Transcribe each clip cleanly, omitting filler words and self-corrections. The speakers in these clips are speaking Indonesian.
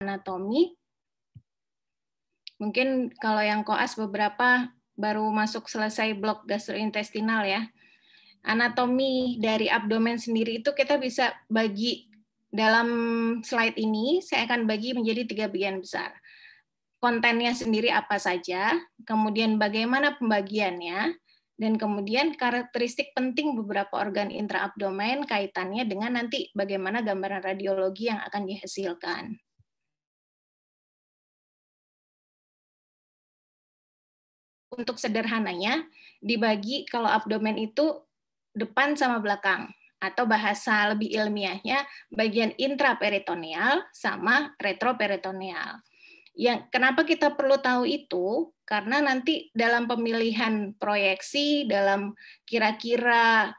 anatomi. Mungkin kalau yang koas beberapa baru masuk selesai blok gastrointestinal ya. Anatomi dari abdomen sendiri itu kita bisa bagi dalam slide ini, saya akan bagi menjadi 3 bagian besar. Kontennya sendiri apa saja, kemudian bagaimana pembagiannya, dan kemudian karakteristik penting beberapa organ intraabdomen kaitannya dengan nanti bagaimana gambaran radiologi yang akan dihasilkan. Untuk sederhananya, dibagi kalau abdomen itu depan sama belakang, atau bahasa lebih ilmiahnya bagian intraperitoneal sama retroperitoneal. Yang kenapa kita perlu tahu itu? Karena nanti dalam pemilihan proyeksi, dalam kira-kira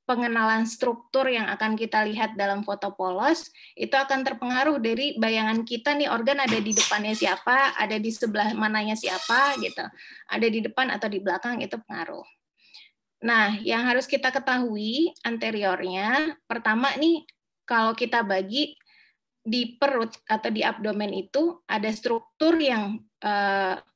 pengenalan struktur yang akan kita lihat dalam foto polos, itu akan terpengaruh dari bayangan kita nih, organ ada di depannya siapa, ada di sebelah mananya siapa, gitu. Ada di depan atau di belakang, itu pengaruh. Nah, yang harus kita ketahui anteriornya, pertama nih, kalau kita bagi di perut atau di abdomen itu ada struktur yang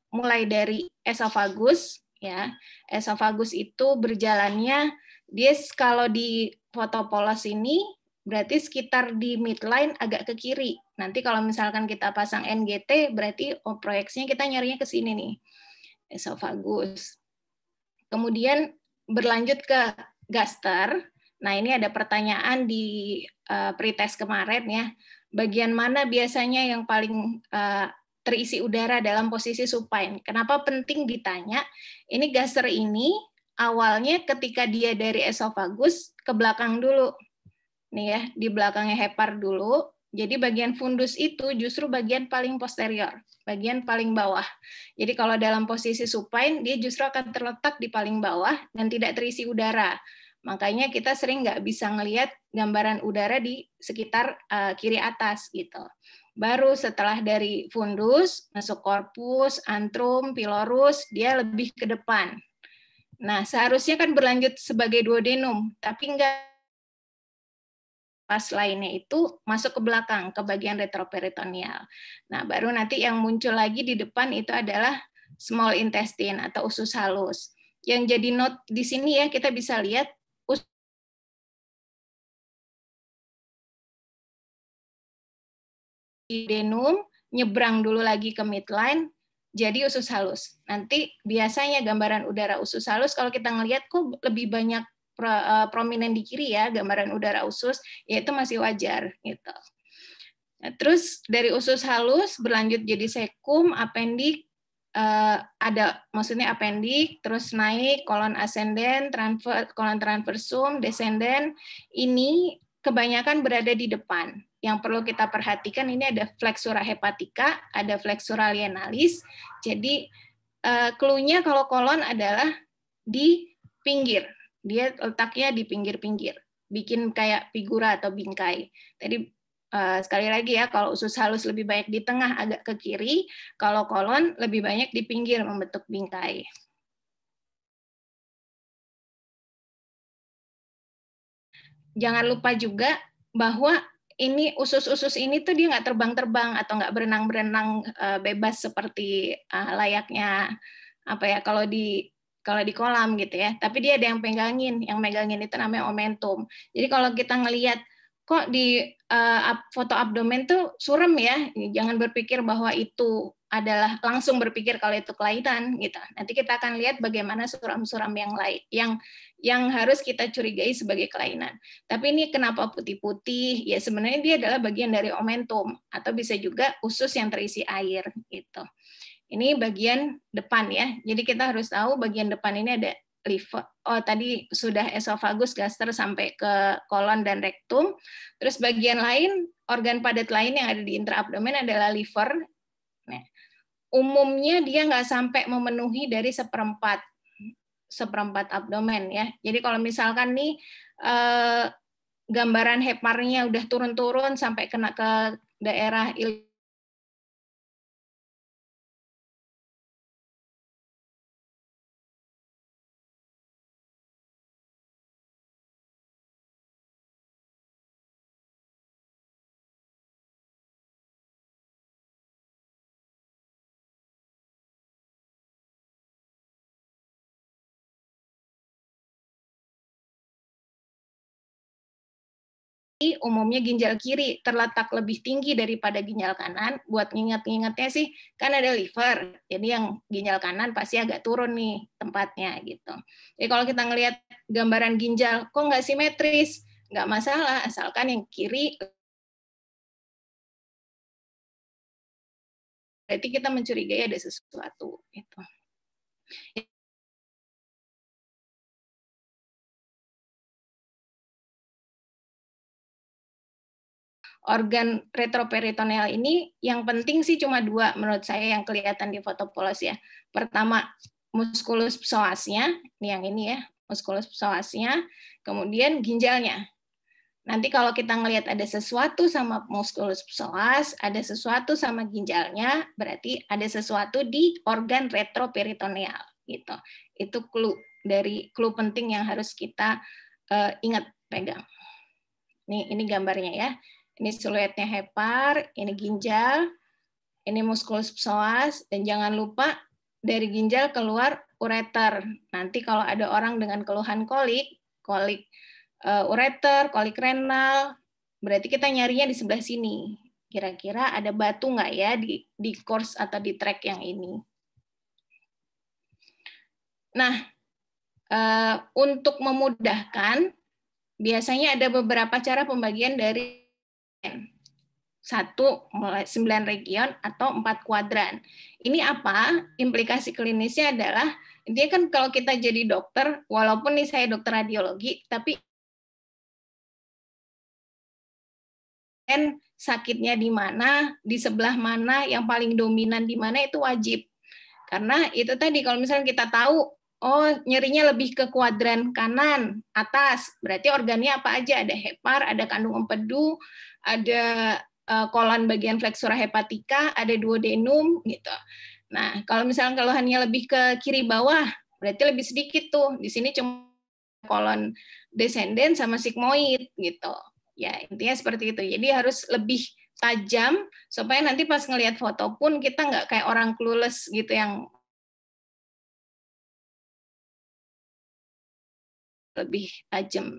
mulai dari esofagus, ya. Esofagus itu berjalannya, dia kalau di foto polos ini berarti sekitar di midline agak ke kiri. Nanti kalau misalkan kita pasang NGT, berarti proyeksinya kita nyarinya ke sini nih, esofagus. Kemudian berlanjut ke gaster. Nah, ini ada pertanyaan di pretest kemarin ya. Bagian mana biasanya yang paling terisi udara dalam posisi supine? Kenapa penting ditanya? Ini gaster ini awalnya ketika dia dari esofagus ke belakang dulu. Nih ya, di belakangnya hepar dulu. Jadi bagian fundus itu justru bagian paling posterior, bagian paling bawah. Jadi kalau dalam posisi supine, dia justru akan terletak di paling bawah dan tidak terisi udara. Makanya kita sering nggak bisa ngelihat gambaran udara di sekitar kiri atas gitu. Baru setelah dari fundus, masuk korpus, antrum, pilorus, dia lebih ke depan. Nah, seharusnya kan berlanjut sebagai duodenum, tapi enggak, pas lainnya itu masuk ke belakang, ke bagian retroperitoneal. Nah, baru nanti yang muncul lagi di depan itu adalah small intestine atau usus halus. Yang jadi note di sini ya, kita bisa lihat duodenum, nyebrang dulu lagi ke midline, jadi usus halus. Nanti biasanya gambaran udara usus halus, kalau kita ngelihat kok lebih banyak prominent di kiri ya, gambaran udara usus, ya itu masih wajar gitu. Nah, terus dari usus halus berlanjut jadi sekum, apendik, ada maksudnya apendik, terus naik kolon ascendent, kolon transversum, descendent. Ini kebanyakan berada di depan. Yang perlu kita perhatikan ini ada flexura hepatica, ada flexura lienalis. Jadi clue-nya kalau kolon adalah di pinggir. Dia letaknya di pinggir-pinggir. Bikin kayak figura atau bingkai. Tadi sekali lagi ya, kalau usus halus lebih banyak di tengah agak ke kiri, kalau kolon lebih banyak di pinggir membentuk bingkai. Jangan lupa juga bahwa ini usus-usus ini tuh dia nggak terbang-terbang atau nggak berenang-berenang bebas seperti layaknya apa ya kalau di kolam gitu ya. Tapi dia ada yang megangin itu namanya omentum. Jadi kalau kita ngelihat kok di foto abdomen tuh surem ya, jangan berpikir bahwa itu adalah langsung berpikir kalau itu kelainan gitu. Nanti kita akan lihat bagaimana suram-suram yang lain yang harus kita curigai sebagai kelainan. Tapi ini kenapa putih-putih? Ya sebenarnya dia adalah bagian dari omentum atau bisa juga usus yang terisi air gitu. Ini bagian depan ya. Jadi kita harus tahu bagian depan ini ada liver. Oh, tadi sudah esofagus, gaster sampai ke kolon dan rektum. Terus bagian lain, organ padat lain yang ada di intraabdomen adalah liver. Nah, umumnya dia nggak sampai memenuhi dari seperempat abdomen ya. Jadi kalau misalkan nih gambaran heparnya udah turun-turun sampai kena ke daerah umumnya ginjal kiri terletak lebih tinggi daripada ginjal kanan. Buat nginget-ngingetnya sih, kan ada liver, jadi yang ginjal kanan pasti agak turun nih tempatnya gitu. Jadi kalau kita ngelihat gambaran ginjal, kok nggak simetris? Nggak masalah, asalkan yang kiri, berarti kita mencurigai ada sesuatu. Gitu. Organ retroperitoneal ini yang penting sih cuma dua menurut saya yang kelihatan di foto polos ya. Pertama, muskulus psoasnya, yang ini ya, muskulus psoasnya, kemudian ginjalnya. Nanti kalau kita ngelihat ada sesuatu sama muskulus psoas, ada sesuatu sama ginjalnya, berarti ada sesuatu di organ retroperitoneal gitu. Itu clue penting yang harus kita ingat pegang. Ini gambarnya ya. Ini siluetnya hepar, ini ginjal, ini muskulus psoas, dan jangan lupa dari ginjal keluar ureter. Nanti kalau ada orang dengan keluhan kolik ureter, kolik renal, berarti kita nyarinya di sebelah sini. Kira-kira ada batu nggak ya di course atau di track yang ini? Nah, untuk memudahkan, biasanya ada beberapa cara pembagian dari 9 region atau 4 kuadran. Ini apa? Implikasi klinisnya adalah, dia kan kalau kita jadi dokter, walaupun nih saya dokter radiologi, tapi sakitnya di mana, di sebelah mana, yang paling dominan di mana itu wajib. Karena itu tadi kalau misalnya kita tahu, oh nyerinya lebih ke kuadran kanan atas, berarti organnya apa aja? Ada hepar, ada kandung empedu, ada kolon bagian flexura hepatika, ada duodenum gitu. Nah, kalau misalnya keluhannya lebih ke kiri bawah, berarti lebih sedikit tuh. Di sini cuma kolon descendens sama sigmoid gitu. Ya, intinya seperti itu. Jadi harus lebih tajam supaya nanti pas ngelihat foto pun kita nggak kayak orang clueless gitu yang lebih tajam.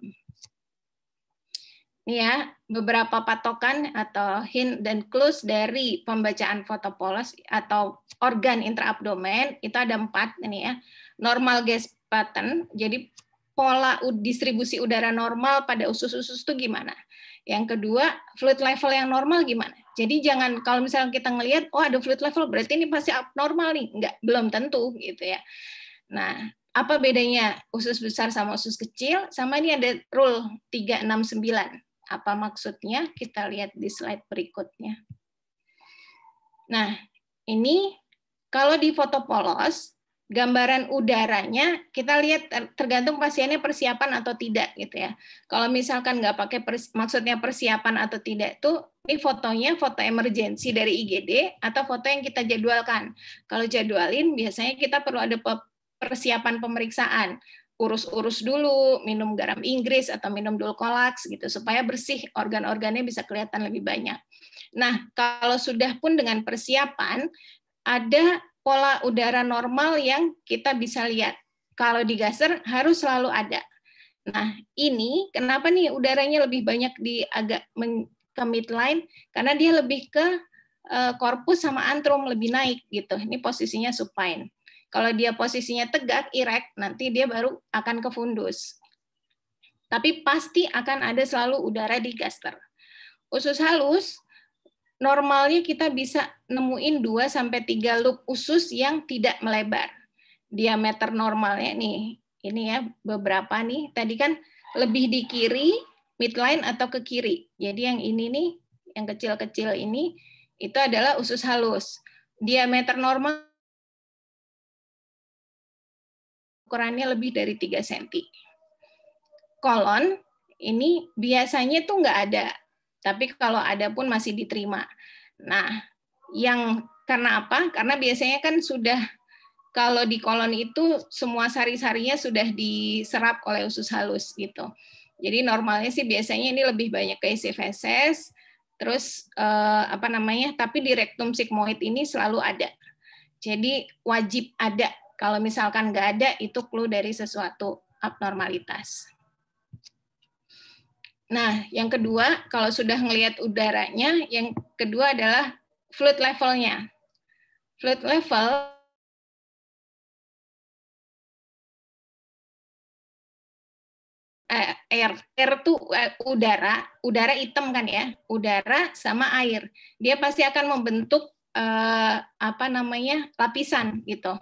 Ini ya, beberapa patokan atau hint dan clues dari pembacaan foto polos atau organ intraabdomen, itu ada 4 ini ya. Normal gas pattern, jadi pola distribusi udara normal pada usus-usus itu gimana. Yang kedua, fluid level yang normal gimana. Jadi jangan kalau misalnya kita ngelihat, oh ada fluid level, berarti ini pasti abnormal nih. Enggak, belum tentu gitu ya. Nah, apa bedanya usus besar sama usus kecil? Sama ini ada rule 369. Apa maksudnya? Kita lihat di slide berikutnya. Nah, ini kalau di foto polos, gambaran udaranya kita lihat tergantung pasiennya persiapan atau tidak gitu ya. Kalau misalkan nggak pakai maksudnya persiapan atau tidak tuh ini fotonya foto emergensi dari IGD atau foto yang kita jadwalkan. Kalau jadwalin biasanya kita perlu ada persiapan pemeriksaan. Urus-urus dulu, minum garam Inggris atau minum Dulcolax gitu supaya bersih organ-organnya bisa kelihatan lebih banyak. Nah, kalau sudah pun dengan persiapan ada pola udara normal yang kita bisa lihat. Kalau di gaser harus selalu ada. Nah, ini kenapa nih udaranya lebih banyak di agak ke midline? Karena dia lebih ke korpus sama antrum lebih naik gitu. Ini posisinya supine. Kalau dia posisinya tegak, erect, nanti dia baru akan ke fundus. Tapi pasti akan ada selalu udara di gaster. Usus halus, normalnya kita bisa nemuin 2-3 loop usus yang tidak melebar. Diameter normalnya nih, ini ya beberapa nih. Tadi kan lebih di kiri, midline atau ke kiri. Jadi yang ini nih, yang kecil-kecil ini, itu adalah usus halus. Diameter normal ukurannya lebih dari 3 cm. Kolon ini biasanya tuh nggak ada, tapi kalau ada pun masih diterima. Nah, yang karena apa? Karena biasanya kan sudah kalau di kolon itu semua sari-sarinya sudah diserap oleh usus halus gitu. Jadi normalnya sih biasanya ini lebih banyak ke isi feses, terus apa namanya? Tapi di rektum sigmoid ini selalu ada. Jadi wajib ada. Kalau misalkan nggak ada, itu clue dari sesuatu abnormalitas. Nah, yang kedua, kalau sudah ngelihat udaranya, yang kedua adalah fluid levelnya. Fluid level air tuh udara hitam kan ya, udara sama air. Dia pasti akan membentuk apa namanya lapisan gitu.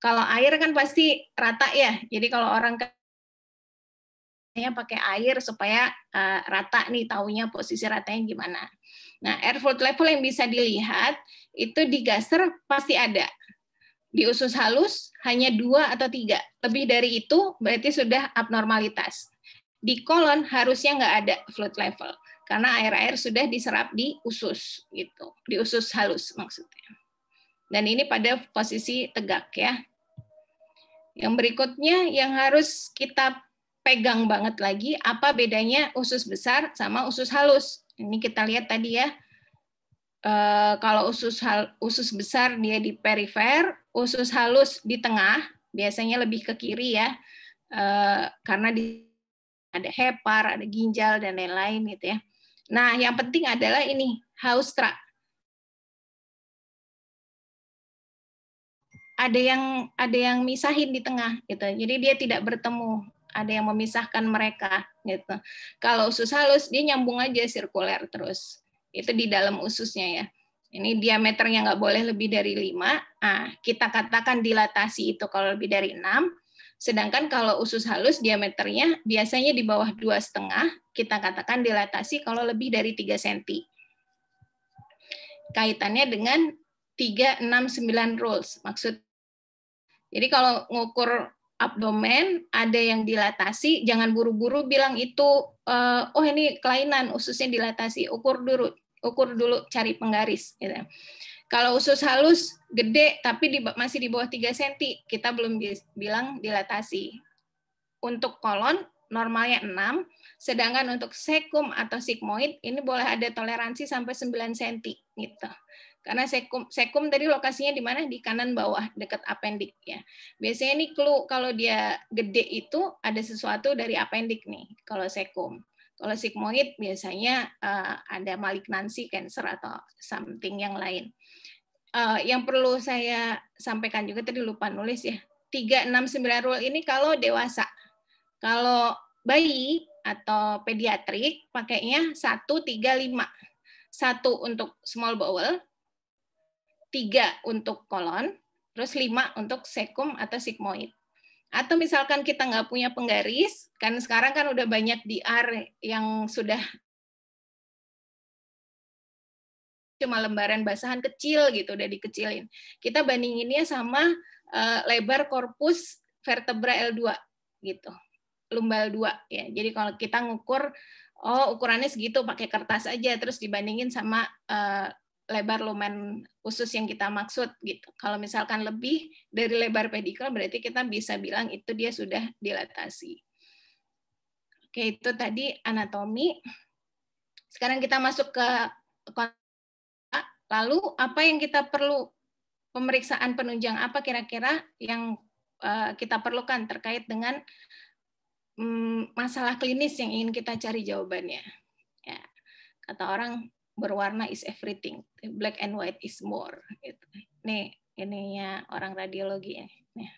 Kalau air kan pasti rata ya. Jadi kalau orang pakai air supaya rata nih, taunya posisi ratanya gimana. Nah, air fluid level yang bisa dilihat itu di gaser pasti ada. Di usus halus hanya 2 atau 3. Lebih dari itu berarti sudah abnormalitas. Di kolon harusnya nggak ada fluid level karena air-air sudah diserap di usus gitu, di usus halus maksudnya. Dan ini pada posisi tegak ya. Yang berikutnya yang harus kita pegang banget lagi, apa bedanya usus besar sama usus halus. Ini kita lihat tadi ya. Kalau usus besar dia di perifer, usus halus di tengah, biasanya lebih ke kiri ya, karena ada hepar, ada ginjal dan lain-lain gitu ya. Nah, yang penting adalah ini haustra. Ada yang misahin di tengah gitu. Jadi dia tidak bertemu, ada yang memisahkan mereka gitu. Kalau usus halus dia nyambung aja sirkuler terus. Itu di dalam ususnya ya. Ini diameternya nggak boleh lebih dari 5. Nah, kita katakan dilatasi itu kalau lebih dari 6. Sedangkan kalau usus halus diameternya biasanya di bawah 2,5, kita katakan dilatasi kalau lebih dari 3 cm. Kaitannya dengan 369 rules. Jadi kalau ngukur abdomen ada yang dilatasi, jangan buru-buru bilang itu oh ini kelainan ususnya dilatasi, ukur dulu cari penggaris gitu. Kalau usus halus gede tapi masih di bawah 3 cm, kita belum bilang dilatasi. Untuk kolon normalnya 6, sedangkan untuk sekum atau sigmoid ini boleh ada toleransi sampai 9 cm gitu. Karena sekum tadi lokasinya di mana? Di kanan bawah dekat appendix ya. Biasanya ini clue kalau dia gede itu ada sesuatu dari appendix nih kalau sekum. Kalau sigmoid biasanya ada malignansi, cancer atau something yang lain. Yang perlu saya sampaikan juga tadi lupa nulis ya. 369 rule ini kalau dewasa. Kalau bayi atau pediatrik pakainya 135. 1 untuk small bowel, 3 untuk kolon, terus 5 untuk sekum atau sigmoid. Atau misalkan kita nggak punya penggaris, kan sekarang kan udah banyak DR yang sudah cuma lembaran basahan kecil gitu, udah dikecilin. Kita bandinginnya sama lebar korpus vertebra L2 gitu. Lumbal 2 ya. Jadi kalau kita ngukur ukurannya segitu pakai kertas aja terus dibandingin sama lebar lumen usus yang kita maksud gitu. Kalau misalkan lebih dari lebar pedikel berarti kita bisa bilang itu dia sudah dilatasi. Oke, itu tadi anatomi. Sekarang kita masuk ke lalu apa yang kita perlu, pemeriksaan penunjang apa kira-kira yang kita perlukan terkait dengan masalah klinis yang ingin kita cari jawabannya. Ya, kata orang berwarna is everything, black and white is more. Gitu. Nih ininya orang radiologi ya. Nih.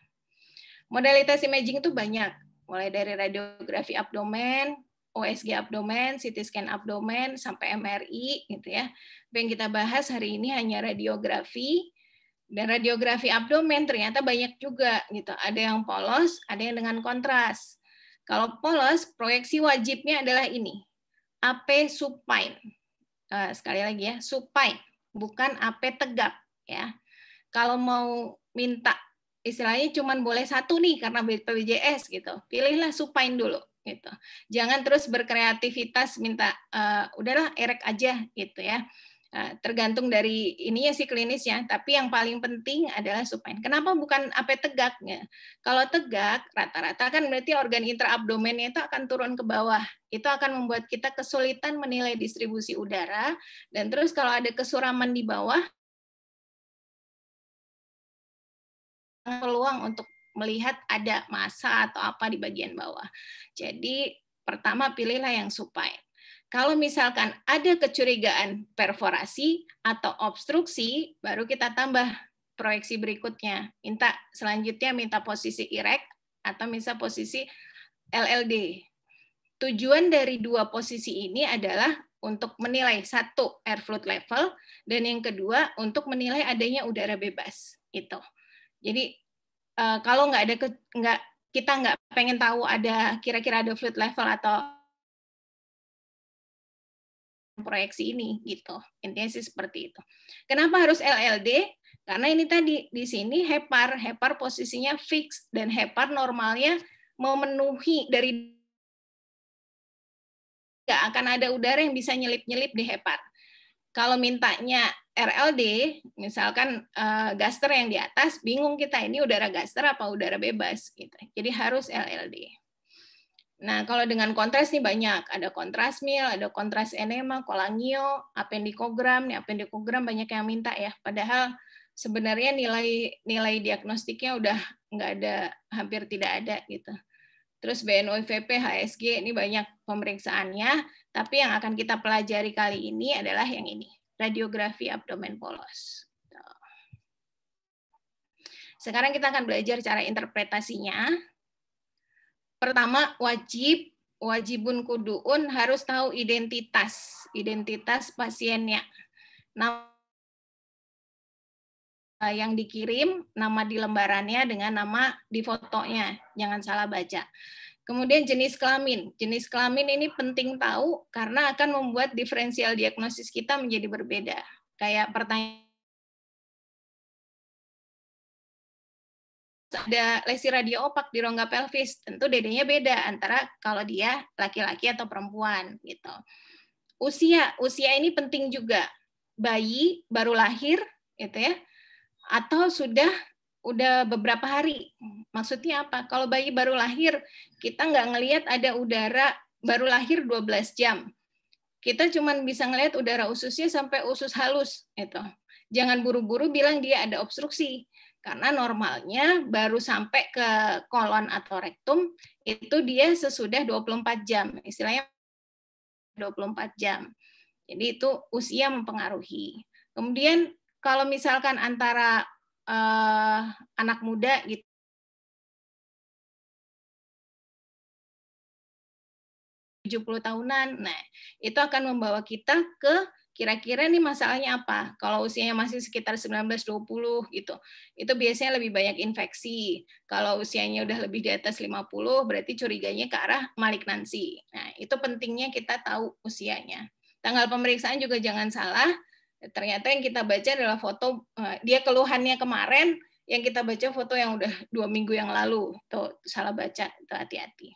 Modalitas imaging itu banyak, mulai dari radiografi abdomen, OSG abdomen, CT scan abdomen, sampai MRI gitu ya. Yang kita bahas hari ini hanya radiografi. Dan radiografi abdomen ternyata banyak juga gitu. Ada yang polos, ada yang dengan kontras. Kalau polos, proyeksi wajibnya adalah ini, AP supine. Sekali lagi ya, supine, bukan AP tegak. Ya. Kalau mau minta, istilahnya cuma boleh 1 nih karena BPJS gitu, pilihlah supine dulu. Gitu. Jangan terus berkreativitas minta, udahlah erek aja gitu ya. Tergantung dari ininya sih klinisnya, tapi yang paling penting adalah supine. Kenapa bukan AP tegaknya? Kalau tegak, rata-rata kan berarti organ intraabdomennya itu akan turun ke bawah. Itu akan membuat kita kesulitan menilai distribusi udara, dan terus kalau ada kesuraman di bawah, peluang untuk melihat ada massa atau apa di bagian bawah. Jadi pertama pilihlah yang supine. Kalau misalkan ada kecurigaan perforasi atau obstruksi, baru kita tambah proyeksi berikutnya. Selanjutnya minta posisi IREK atau minta posisi LLD. Tujuan dari dua posisi ini adalah untuk menilai satu air fluid level dan yang kedua untuk menilai adanya udara bebas. Itu. Jadi kalau kita nggak pengen tahu ada kira-kira ada fluid level atau proyeksi ini gitu. Intinya sih seperti itu. Kenapa harus LLD? Karena ini tadi di sini HEPAR posisinya fix dan HEPAR normalnya memenuhi dari nggak akan ada udara yang bisa nyelip-nyelip di HEPAR. Kalau mintanya RLD, misalkan gaster yang di atas, bingung kita ini udara gaster apa udara bebas gitu. Jadi harus LLD. Nah, kalau dengan kontras nih banyak, ada kontras mil, ada kontras enema, kolangio, apendikogram. Nih apendikogram banyak yang minta ya. Padahal sebenarnya nilai diagnostiknya udah nggak ada, hampir tidak ada gitu. Terus BNOIVP, HSG ini banyak pemeriksaannya, tapi yang akan kita pelajari kali ini adalah yang ini, radiografi abdomen polos. Sekarang kita akan belajar cara interpretasinya. Pertama, wajibun kuduun harus tahu identitas pasiennya. Nama yang dikirim, nama di lembarannya dengan nama di fotonya, jangan salah baca. Kemudian jenis kelamin. Jenis kelamin ini penting tahu karena akan membuat diferensial diagnosis kita menjadi berbeda. Kayak pertanyaan, ada lesi radio opak di rongga pelvis, tentu dedenya beda antara kalau dia laki-laki atau perempuan gitu. Usia ini penting juga. Bayi baru lahir gitu ya, atau sudah beberapa hari. Maksudnya apa? Kalau bayi baru lahir, kita nggak ngelihat ada udara baru lahir 12 jam. Kita cuma bisa ngelihat udara ususnya sampai usus halus. Gitu. Jangan buru-buru bilang dia ada obstruksi. Karena normalnya baru sampai ke kolon atau rektum, itu dia sesudah 24 jam. Istilahnya 24 jam. Jadi itu usia mempengaruhi. Kemudian kalau misalkan antara anak muda gitu, 70 tahunan, nah itu akan membawa kita ke kira-kira nih masalahnya apa. Kalau usianya masih sekitar 19-20 gitu, itu biasanya lebih banyak infeksi. Kalau usianya udah lebih di atas 50, berarti curiganya ke arah malignansi. Nah, itu pentingnya kita tahu usianya. Tanggal pemeriksaan juga jangan salah, ternyata yang kita baca adalah foto, dia keluhannya kemarin, yang kita baca foto yang udah 2 minggu yang lalu. Tuh, salah baca, itu hati-hati.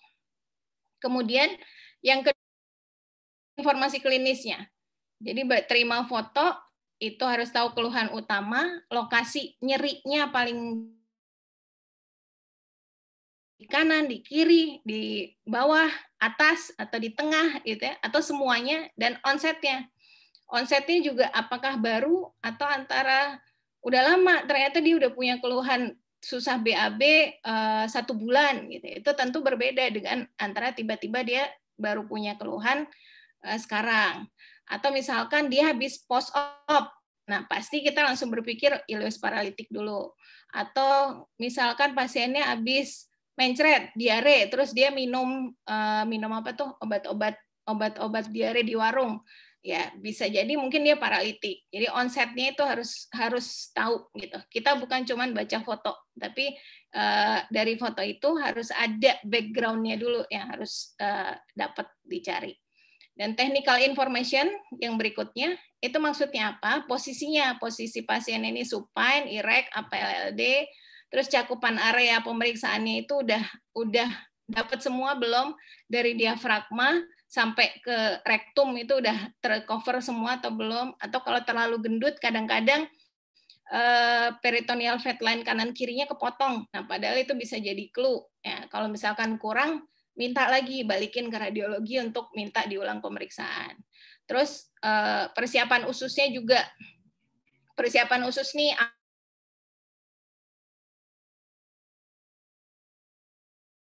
Kemudian yang kedua, informasi klinisnya. Jadi terima foto, itu harus tahu keluhan utama, lokasi nyerinya paling di kanan, di kiri, di bawah, atas, atau di tengah, gitu ya, atau semuanya, dan onsetnya. Onsetnya juga apakah baru atau antara udah lama, ternyata dia udah punya keluhan susah BAB 1 bulan, gitu. Itu tentu berbeda dengan antara tiba-tiba dia baru punya keluhan sekarang. Atau misalkan dia habis post-op, nah pasti kita langsung berpikir ileus paralitik dulu. Atau misalkan pasiennya habis mencret, diare, terus dia minum apa tuh, obat-obat diare di warung, ya bisa jadi mungkin dia paralitik. Jadi onsetnya itu harus tahu gitu. Kita bukan cuma baca foto, tapi dari foto itu harus ada background-nya dulu yang harus dapat dicari. Dan technical information yang berikutnya, itu maksudnya apa? Posisinya, posisi pasien ini supine, IREK, APLLD, terus cakupan area pemeriksaannya itu udah dapat semua belum, dari diafragma sampai ke rektum itu udah tercover semua atau belum, atau kalau terlalu gendut kadang-kadang peritoneal fat line kanan kirinya kepotong. Nah, padahal itu bisa jadi clue. Ya, kalau misalkan kurang, minta lagi balikin ke radiologi untuk minta diulang pemeriksaan. Terus persiapan ususnya juga. Persiapan usus nih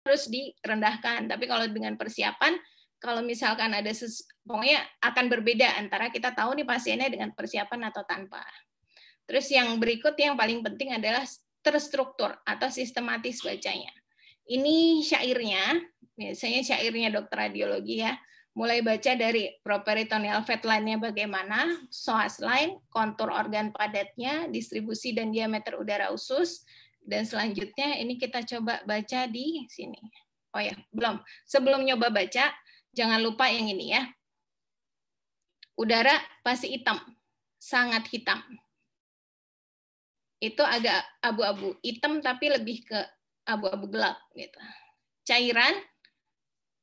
harus direndahkan. Tapi kalau dengan persiapan kalau misalkan ada pokoknya akan berbeda antara kita tahu nih pasiennya dengan persiapan atau tanpa. Terus yang berikut yang paling penting adalah terstruktur atau sistematis bacanya. Ini syairnya, biasanya syairnya dokter radiologi ya, mulai baca dari properitoneal fat line-nya bagaimana, psoas line, kontur organ padatnya, distribusi dan diameter udara usus, dan selanjutnya ini kita coba baca di sini. Oh ya, belum. Sebelum nyoba baca, jangan lupa yang ini ya. Udara pasti hitam, sangat hitam. Itu agak abu-abu, hitam tapi lebih ke abu-abu gelap gitu. Cairan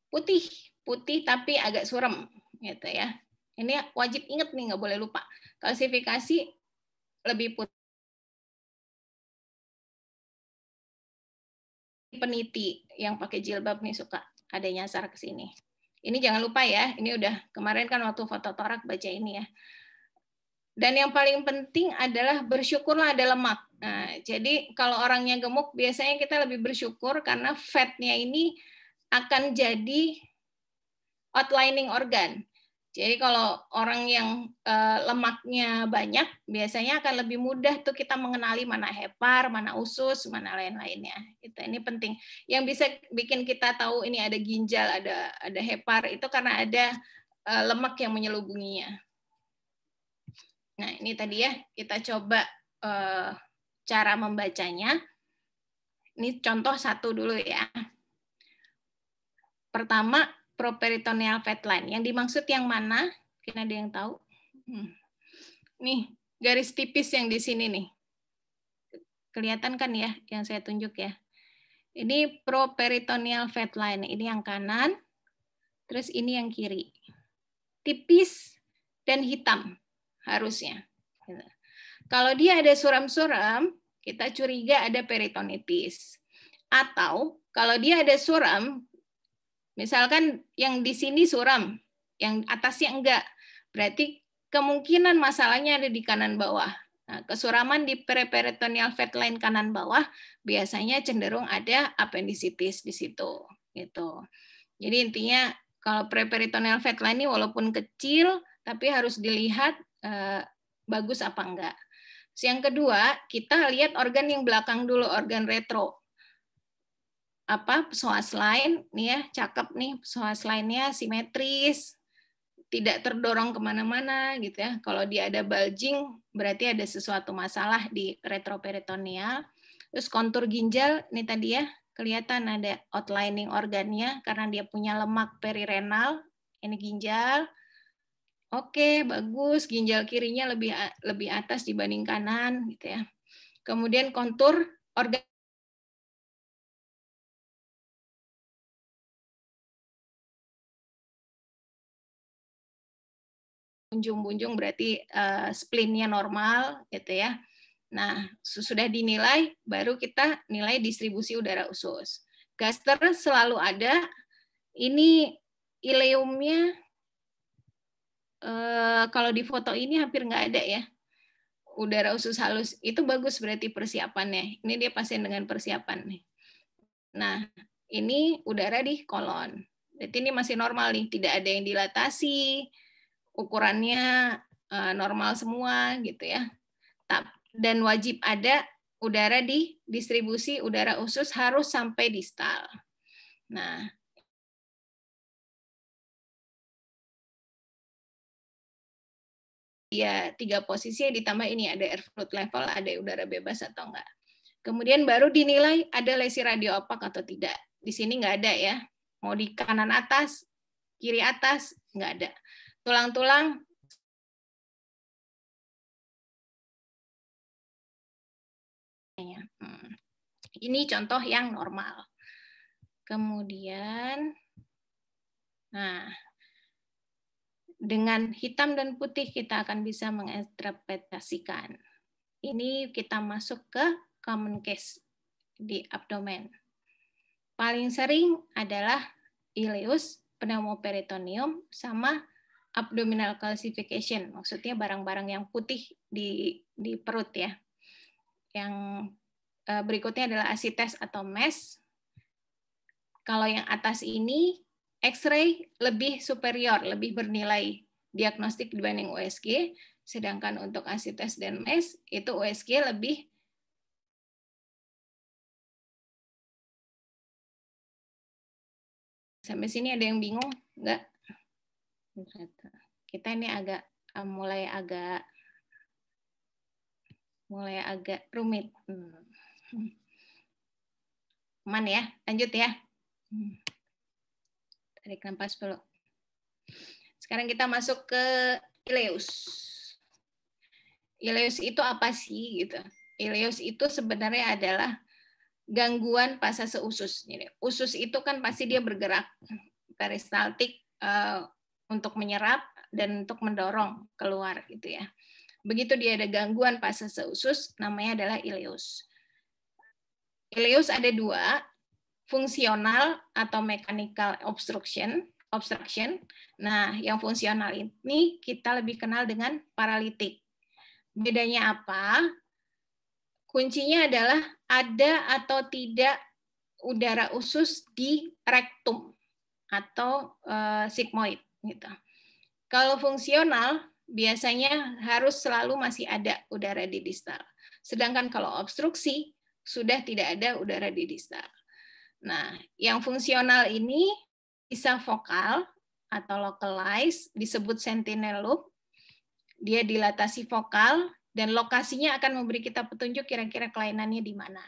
putih, putih tapi agak suram gitu ya. Ini wajib ingat nih, nggak boleh lupa. Klasifikasi lebih putih. Peniti yang pakai jilbab nih suka ada nyasar ke sini. Ini jangan lupa ya, ini udah kemarin kan waktu foto torak baca ini ya. Dan yang paling penting adalah bersyukurlah ada lemak. Nah, jadi kalau orangnya gemuk biasanya kita lebih bersyukur karena fatnya ini akan jadi outlining organ. Jadi kalau orang yang lemaknya banyak, biasanya akan lebih mudah tuh kita mengenali mana hepar, mana usus, mana lain-lainnya. Ini penting. Yang bisa bikin kita tahu ini ada ginjal, ada hepar itu karena ada lemak yang menyelubunginya. Nah, ini tadi ya, kita coba cara membacanya. Ini contoh satu dulu ya. Pertama, properitoneal fat line. Yang dimaksud yang mana? Mungkin ada yang tahu? Nih, garis tipis yang di sini nih. Kelihatan kan ya, yang saya tunjuk ya. Ini properitoneal fat line. Ini yang kanan, terus ini yang kiri. Tipis dan hitam. Harusnya. Kalau dia ada suram-suram, kita curiga ada peritonitis. Atau kalau dia ada suram, misalkan yang di sini suram, yang atasnya enggak, berarti kemungkinan masalahnya ada di kanan bawah. Nah, kesuraman di peritoneal fat line kanan bawah biasanya cenderung ada appendicitis di situ. Gitu. Jadi intinya kalau peritoneal fat line ini walaupun kecil, tapi harus dilihat bagus apa enggak. Yang kedua, kita lihat organ yang belakang dulu, organ retro. Psoas line, nih ya, cakep nih, psoas line-nya simetris, tidak terdorong kemana-mana gitu ya. Kalau dia ada bulging, berarti ada sesuatu masalah di retroperitoneal. Terus kontur ginjal, ini tadi ya, kelihatan ada outlining organnya karena dia punya lemak perirenal. Ini ginjal. Oke, bagus. Ginjal kirinya lebih atas dibanding kanan, gitu ya. Kemudian kontur organ bunjung-bunjung berarti spleen-nya normal, gitu ya. Nah, sudah dinilai, baru kita nilai distribusi udara usus. Gaster selalu ada. Ini ileumnya kalau di foto ini hampir nggak ada ya. Udara usus halus itu bagus berarti persiapannya. Ini dia pasien dengan persiapan nih. Nah, ini udara di kolon. Berarti ini masih normal nih, tidak ada yang dilatasi, ukurannya normal semua gitu ya. Dan wajib ada udara di distribusi udara usus harus sampai distal. Nah, ya 3 posisi ditambah ini ada airflow level, ada udara bebas atau enggak. Kemudian baru dinilai ada lesi radiopak atau tidak. Di sini nggak ada ya. Mau di kanan atas, kiri atas, nggak ada. Tulang-tulang ini contoh yang normal. Kemudian, nah, dengan hitam dan putih kita akan bisa menginterpretasikan. Ini kita masuk ke common case di abdomen. Paling sering adalah ileus, pneumoperitoneum, sama abdominal calcification. Maksudnya barang-barang yang putih di perut ya. Yang berikutnya adalah asites atau MES. Kalau yang atas ini X-ray lebih superior, lebih bernilai diagnostik dibanding USG, sedangkan untuk ASI-tes dan MES itu USG lebih sampai sini ada yang bingung? Enggak? Kita ini agak mulai agak rumit. Aman ya, lanjut ya. Tarik nafas dulu. Sekarang kita masuk ke ileus. Ileus itu apa sih gitu? Ileus itu sebenarnya adalah gangguan pasase usus. Jadi, usus itu kan pasti dia bergerak peristaltik untuk menyerap dan untuk mendorong keluar gitu ya. Begitu dia ada gangguan pasase usus, namanya adalah ileus. Ileus ada dua, fungsional atau mechanical obstruction. Nah, yang fungsional ini kita lebih kenal dengan paralitik. Bedanya apa? Kuncinya adalah ada atau tidak udara usus di rektum atau sigmoid gitu. Kalau fungsional biasanya harus selalu masih ada udara di distal. Sedangkan kalau obstruksi sudah tidak ada udara di distal. Nah, yang fungsional ini bisa vokal atau localized, disebut sentinel loop. Dia dilatasi vokal dan lokasinya akan memberi kita petunjuk kira-kira kelainannya di mana.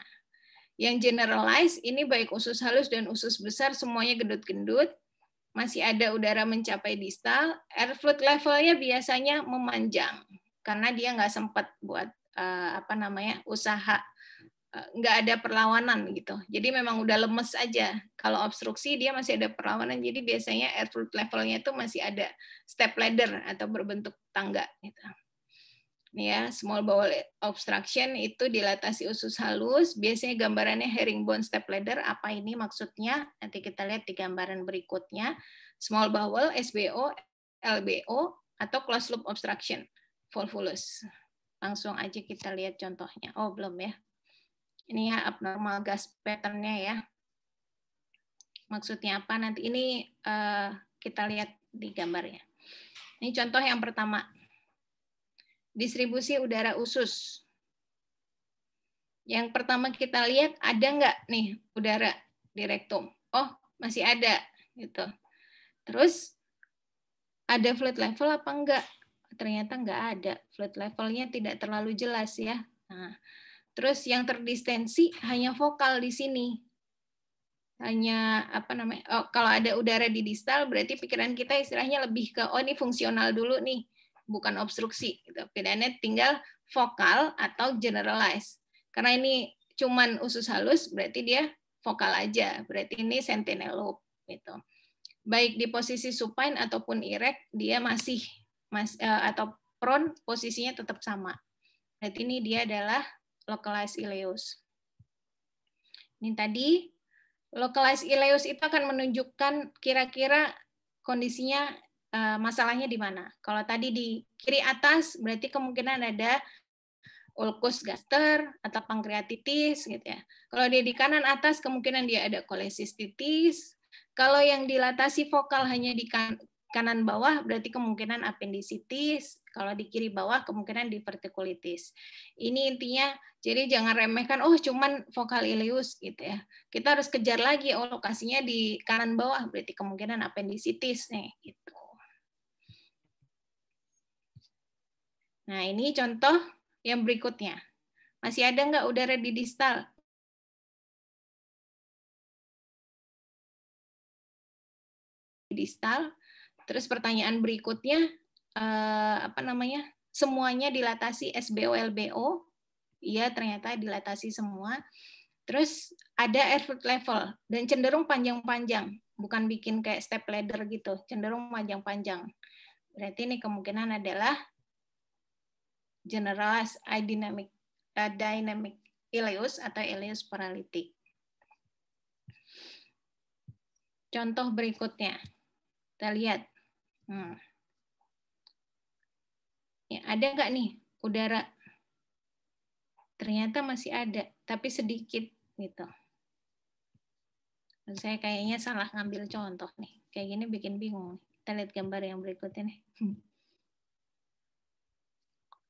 Yang generalized ini baik usus halus dan usus besar semuanya gendut-gendut, masih ada udara mencapai distal, airflow levelnya biasanya memanjang karena dia nggak sempat buat usaha, nggak ada perlawanan gitu. Jadi memang udah lemes aja. Kalau obstruksi dia masih ada perlawanan, jadi biasanya airflow levelnya itu masih ada step ladder atau berbentuk tangga gitu. Ya, small bowel obstruction itu dilatasi usus halus, biasanya gambarannya herringbone step ladder. Apa ini maksudnya? Nanti kita lihat di gambaran berikutnya. Small bowel, SBO, LBO, atau closed loop obstruction, volvulus. Langsung aja kita lihat contohnya. Oh, belum ya. Ini ya abnormal gas pattern-nya ya. Maksudnya apa? Nanti ini kita lihat di gambarnya. Ini contoh yang pertama. Distribusi udara usus. Yang pertama kita lihat ada nggak nih udara di rektum? Oh, masih ada gitu. Terus ada fluid level apa enggak? Ternyata nggak ada. Fluid levelnya tidak terlalu jelas ya. Nah, terus yang terdistensi hanya vokal di sini. Hanya kalau ada udara di distal berarti pikiran kita istilahnya lebih ke ini fungsional dulu nih, bukan obstruksi gitu. Bedanya tinggal vokal atau generalized. Karena ini cuman usus halus berarti dia vokal aja. Berarti ini sentinel loop gitu. Baik di posisi supine ataupun erect dia masih atau prone posisinya tetap sama. Berarti ini dia adalah localized ileus. Ini tadi localized ileus itu akan menunjukkan kira-kira kondisinya masalahnya di mana. Kalau tadi di kiri atas berarti kemungkinan ada ulcus gaster atau pankreatitis gitu ya. Kalau dia di kanan atas kemungkinan dia ada kolesistitis. Kalau yang dilatasi vokal hanya di kanan bawah berarti kemungkinan appendicitis. Kalau di kiri bawah kemungkinan divertikulitis. Ini intinya, jadi jangan remehkan, oh cuman vokal ileus gitu ya. Kita harus kejar lagi, oh lokasinya di kanan bawah berarti kemungkinan appendicitis nih gitu. Nah ini contoh yang berikutnya. Masih ada nggak udara di distal? Distal. Terus pertanyaan berikutnya, semuanya dilatasi SBO, LBO? Iya, ternyata dilatasi semua. Terus ada airflow level dan cenderung panjang-panjang, bukan bikin kayak step ladder gitu, cenderung panjang-panjang. Berarti ini kemungkinan adalah generalized dynamic ileus atau ileus paralytic. Contoh berikutnya, kita lihat. Ya, ada nggak nih udara? Ternyata masih ada, tapi sedikit gitu. Saya kayaknya salah ngambil contoh nih. kayak gini bikin bingung. Kita lihat gambar yang berikutnya nih.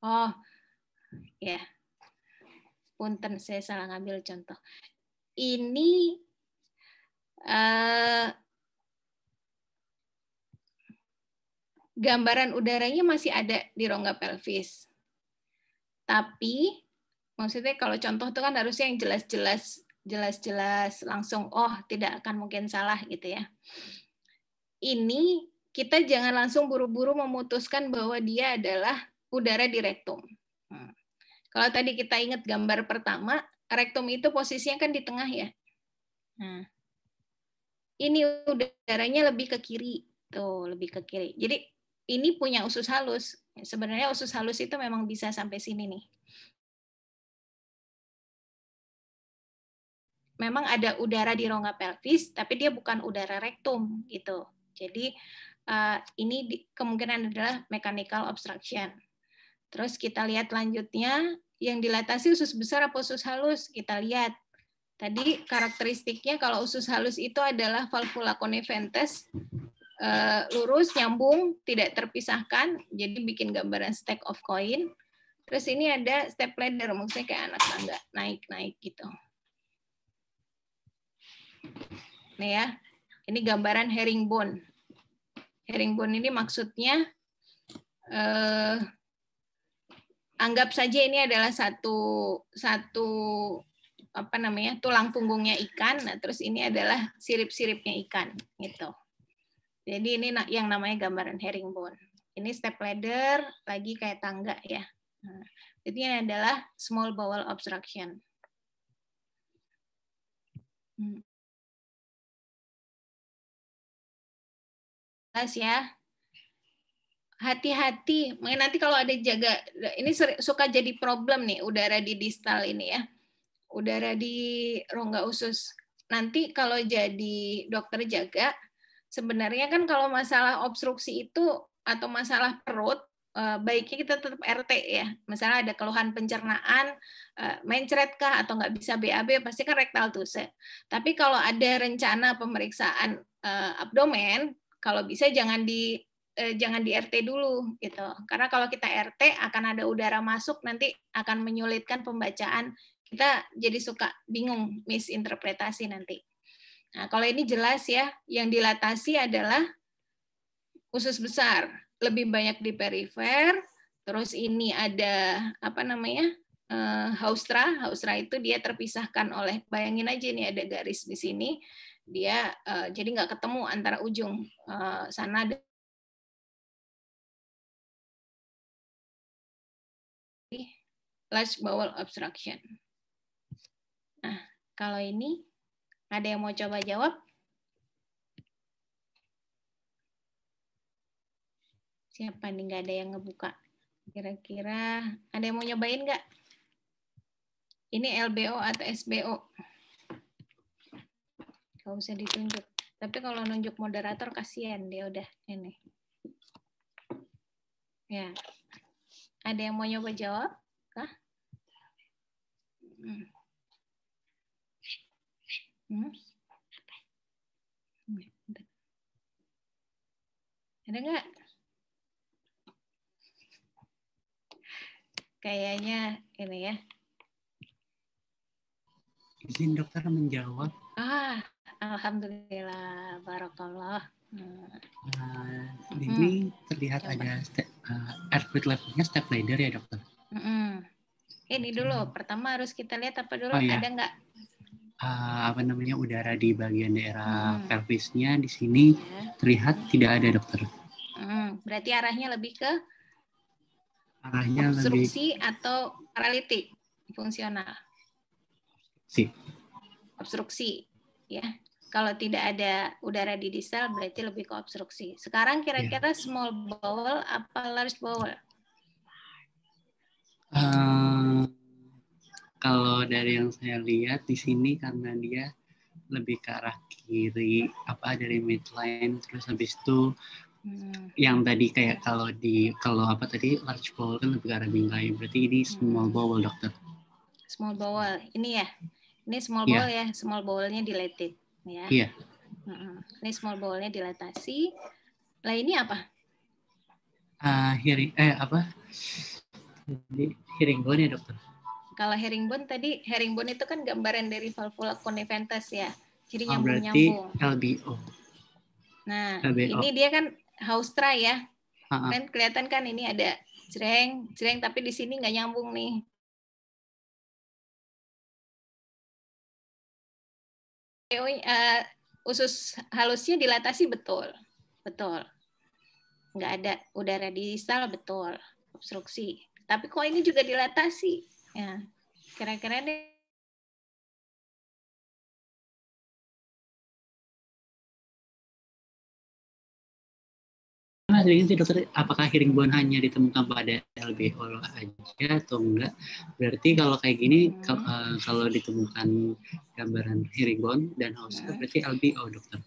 Oh, ya. Punten, saya salah ngambil contoh. Ini gambaran udaranya masih ada di rongga pelvis. Tapi maksudnya kalau contoh itu kan harusnya yang jelas-jelas langsung tidak akan mungkin salah gitu ya. Ini kita jangan langsung buru-buru memutuskan bahwa dia adalah udara di rektum. Kalau tadi kita ingat gambar pertama, rektum itu posisinya kan di tengah ya. Nah, ini udaranya lebih ke kiri, tuh lebih ke kiri. Jadi ini punya usus halus. Sebenarnya usus halus itu memang bisa sampai sini nih. Memang ada udara di rongga pelvis, tapi dia bukan udara rektum gitu. Jadi ini kemungkinan adalah mechanical obstruction. Terus kita lihat lanjutnya, yang dilatasi usus besar apa usus halus? Kita lihat. Tadi karakteristiknya kalau usus halus itu adalah valvula coniventes, lurus, nyambung, tidak terpisahkan, jadi bikin gambaran stack of coin. Terus ini ada step ladder, maksudnya kayak anak tangga, naik-naik gitu. Nih ya, ini gambaran herringbone. Herringbone ini maksudnya anggap saja ini adalah satu tulang punggungnya ikan. Nah, terus ini adalah sirip-siripnya ikan gitu. Jadi ini yang namanya gambaran herringbone. Ini step ladder, lagi kayak tangga ya. Nah, jadi ini adalah small bowel obstruction. Ya, hati-hati. Nanti kalau ada ini suka jadi problem nih udara di distal ini ya, udara di rongga usus. Nanti kalau jadi dokter jaga, sebenarnya kan kalau masalah obstruksi itu atau masalah perut, baiknya kita tetap RT ya. Misalnya ada keluhan pencernaan, mencret kah atau nggak bisa BAB, pasti kan rektal tuse. Tapi kalau ada rencana pemeriksaan abdomen, kalau bisa jangan di RT dulu gitu. Karena kalau kita RT akan ada udara masuk, nanti akan menyulitkan pembacaan. Kita jadi suka bingung, misinterpretasi nanti. Nah, kalau ini jelas ya, yang dilatasi adalah usus besar, lebih banyak di perifer. Terus ini ada haustra itu dia terpisahkan oleh, bayangin aja ini ada garis di sini, dia jadi nggak ketemu antara ujung sana dan large bowel obstruction. Nah, kalau ini ada yang mau coba jawab? Siapa nih, nggak ada yang ngebuka? Kira-kira ada yang mau nyobain nggak? Ini LBO atau SBO? Nggak usah ditunjuk. Tapi kalau nunjuk moderator kasihan, dia udah ini. Ya. Ada yang mau nyoba jawab? Kah? Ada nggak? Kayaknya ini ya. Izin dokter menjawab. Alhamdulillah, barakallah. Ini terlihat ada air fluid levelnya step ladder ya dokter. Ini dulu, pertama harus kita lihat apa dulu, iya. ada nggak? Udara di bagian daerah pelvisnya di sini terlihat tidak ada dokter. Berarti arahnya lebih ke arahnya obstruksi atau paralitik fungsional. Obstruksi, ya. Kalau tidak ada udara di distal berarti lebih ke obstruksi. Sekarang kira-kira small bowel apa large bowel? Kalau dari yang saya lihat di sini karena dia lebih ke arah kiri, dari midline, terus habis itu yang tadi kayak kalau large bowel kan lebih ke arah bingkai, berarti ini small bowel dokter. Small bowel, ini ya, ini small bowel ya, small bowelnya dilated ya. Iya. Ini small bowel-nya dilatasi. Lah ini apa? Herringbone ya dokter. Kalau herringbone tadi, herringbone itu kan gambaran dari valvula conniventes ya. Jadi nyambung-nyambung. Berarti LBO. Nah, LBO. Ini dia kan Haustra ya. Kan kelihatan kan ini ada jreng, tapi di sini nggak nyambung nih. Usus halusnya dilatasi betul. Nggak ada udara distal betul, obstruksi. Tapi kok ini juga dilatasi? Ya, kira-kira deh. Ini dokter, apakah herringbone hanya ditemukan pada LBO aja atau enggak? Berarti kalau kayak gini, kalau ditemukan gambaran herringbone dan Haustra, berarti LBO, dokter.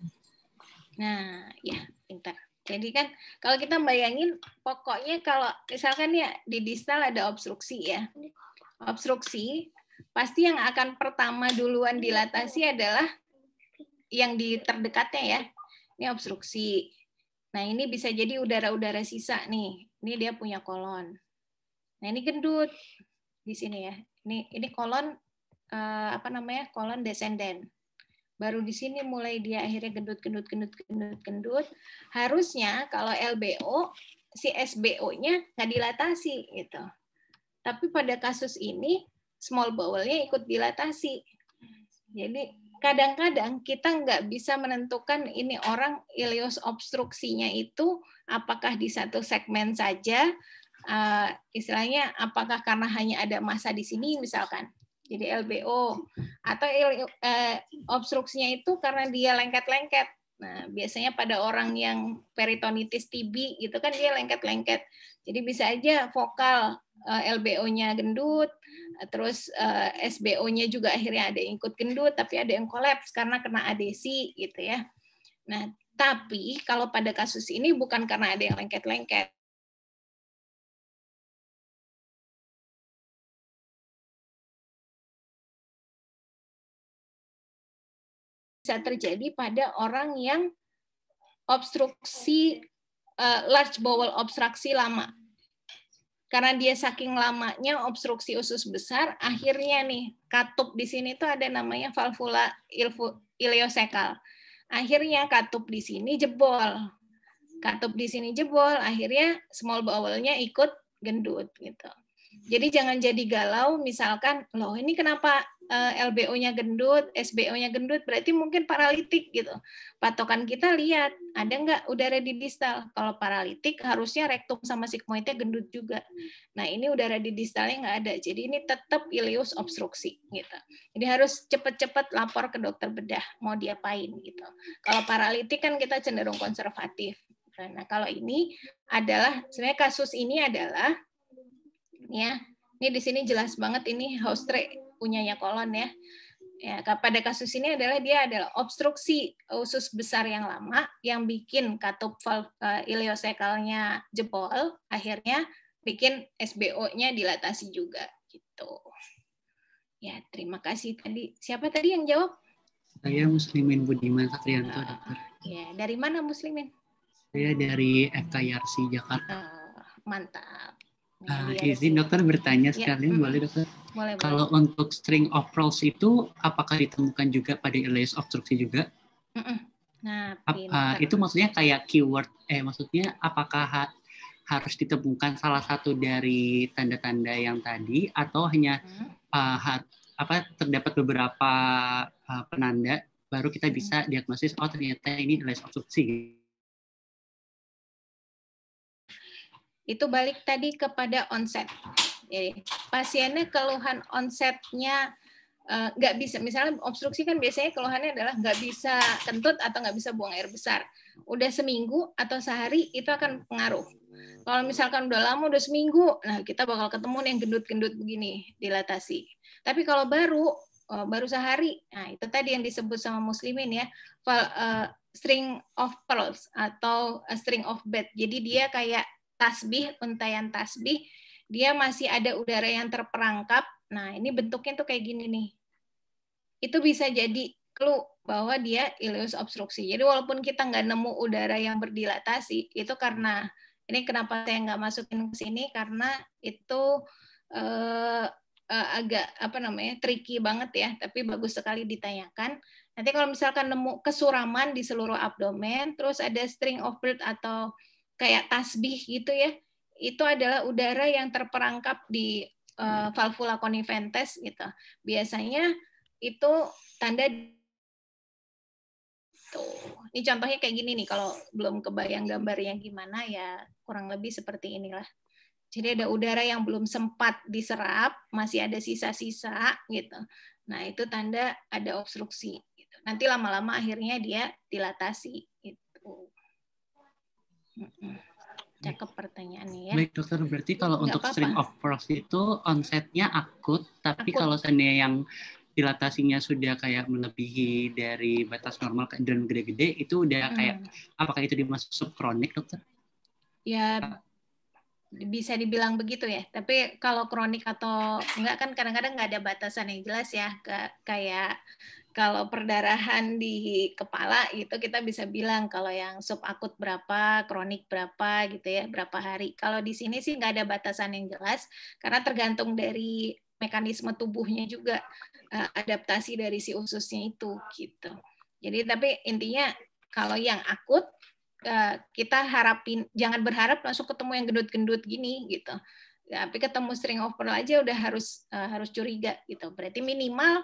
Nah, ya, pintar. Jadi kan kalau kita bayangin, pokoknya kalau misalkan ya di distal ada obstruksi ya. Obstruksi, pasti yang akan pertama duluan dilatasi adalah yang di terdekatnya ya. Ini obstruksi. Nah, ini bisa jadi udara-udara sisa nih. Ini dia punya kolon. Nah, ini gendut di sini ya. Ini kolon kolon descendant. Baru di sini mulai dia akhirnya gendut. Harusnya kalau LBO si SBO-nya nggak dilatasi gitu. Tapi pada kasus ini small bowel-nya ikut dilatasi. Jadi kadang-kadang kita nggak bisa menentukan ini orang ileus obstruksinya itu apakah di satu segmen saja, istilahnya apakah karena hanya ada massa di sini misalkan, jadi LBO, atau obstruksinya itu karena dia lengket-lengket. Nah, biasanya pada orang yang peritonitis TB gitu kan dia lengket-lengket. Jadi bisa aja vokal LBO-nya gendut, terus SBO-nya juga akhirnya ada yang ikut gendut, tapi ada yang kolaps karena kena adesi gitu ya. Nah, tapi kalau pada kasus ini bukan karena ada yang lengket-lengket. Bisa terjadi pada orang yang obstruksi large bowel obstruksi lama. Karena dia saking lamanya obstruksi usus besar, akhirnya nih katup di sini tuh ada namanya valvula ileosekal. Akhirnya katup di sini jebol. Katup di sini jebol, akhirnya small bowel-nya ikut gendut gitu. Jadi jangan jadi galau, misalkan, loh ini kenapa LBO-nya gendut, SBO-nya gendut, berarti mungkin paralitik gitu. Patokan kita lihat, ada nggak udara di distal? Kalau paralitik harusnya rektum sama sigmoidnya gendut juga. Nah ini udara di distalnya nggak ada, jadi ini tetap ileus obstruksi gitu. Jadi harus cepat-cepat lapor ke dokter bedah, mau diapain gitu. Kalau paralitik kan kita cenderung konservatif. Nah kalau ini adalah, sebenarnya kasus ini adalah, ya, ini di sini jelas banget ini Haustra punyanya kolon ya. Ya, pada kasus ini adalah dia adalah obstruksi usus besar yang lama yang bikin katup ileosekalnya jebol, akhirnya bikin SBO-nya dilatasi juga gitu. Ya, terima kasih tadi. Siapa tadi yang jawab? Saya Muslimin Budiman Satrianto, dokter. Ya, dari mana Muslimin? Saya dari FKIRC Jakarta. Mantap. Izin dokter bertanya sekalian, boleh dokter? Boleh. Kalau untuk string of pearls itu apakah ditemukan juga pada ileus obstruksi juga? Nah, itu maksudnya kayak keyword, maksudnya apakah harus ditemukan salah satu dari tanda-tanda yang tadi atau hanya terdapat beberapa penanda baru kita bisa diagnosis ternyata ini ileus obstruksi. Itu balik tadi kepada onset. Jadi, pasiennya keluhan onsetnya nggak bisa, misalnya obstruksi kan biasanya keluhannya adalah nggak bisa kentut atau nggak bisa buang air besar. Udah seminggu atau sehari itu akan pengaruh. Kalau misalkan udah lama, udah seminggu, nah kita bakal ketemu yang gendut-gendut begini, dilatasi. Tapi kalau baru sehari, nah itu tadi yang disebut sama Muslimin ya, string of pearls atau string of bead. Jadi dia kayak tasbih, untayan tasbih, dia masih ada udara yang terperangkap. Nah, ini bentuknya tuh kayak gini nih. Itu bisa jadi perlu bahwa dia ileus obstruksi. Jadi walaupun kita nggak nemu udara yang berdilatasi, itu karena ini kenapa saya nggak masukin ke sini, karena itu agak tricky banget ya, tapi bagus sekali ditanyakan. Nanti kalau misalkan nemu kesuraman di seluruh abdomen, terus ada string of breath atau kayak tasbih gitu ya, itu adalah udara yang terperangkap di valvula coniventes gitu. Biasanya itu tanda tuh. Ini contohnya kayak gini nih, kalau belum kebayang gambarnya gimana ya kurang lebih seperti inilah. Jadi ada udara yang belum sempat diserap, masih ada sisa-sisa gitu. Nah, itu tanda ada obstruksi gitu. Nanti lama-lama akhirnya dia dilatasi gitu. Cakep pertanyaannya ya. Baik dokter, berarti kalau untuk string of pearls itu onsetnya akut, tapi akut. kalau seandainya yang dilatasinya sudah kayak melebihi dari batas normal dan gede-gede, itu udah kayak apakah itu dimasuk subkronik dokter? Ya bisa dibilang begitu ya. Tapi kalau kronik atau enggak kan kadang-kadang nggak ada batasan yang jelas ya. Kayak kalau perdarahan di kepala gitu kita bisa bilang kalau yang subakut berapa, kronik berapa gitu ya, berapa hari. Kalau di sini sih nggak ada batasan yang jelas karena tergantung dari mekanisme tubuhnya juga, adaptasi dari si ususnya itu gitu. Jadi tapi intinya kalau yang akut kita harapin, jangan berharap langsung ketemu yang gendut-gendut gini gitu. Tapi ketemu string of pearl aja udah harus curiga gitu. Berarti minimal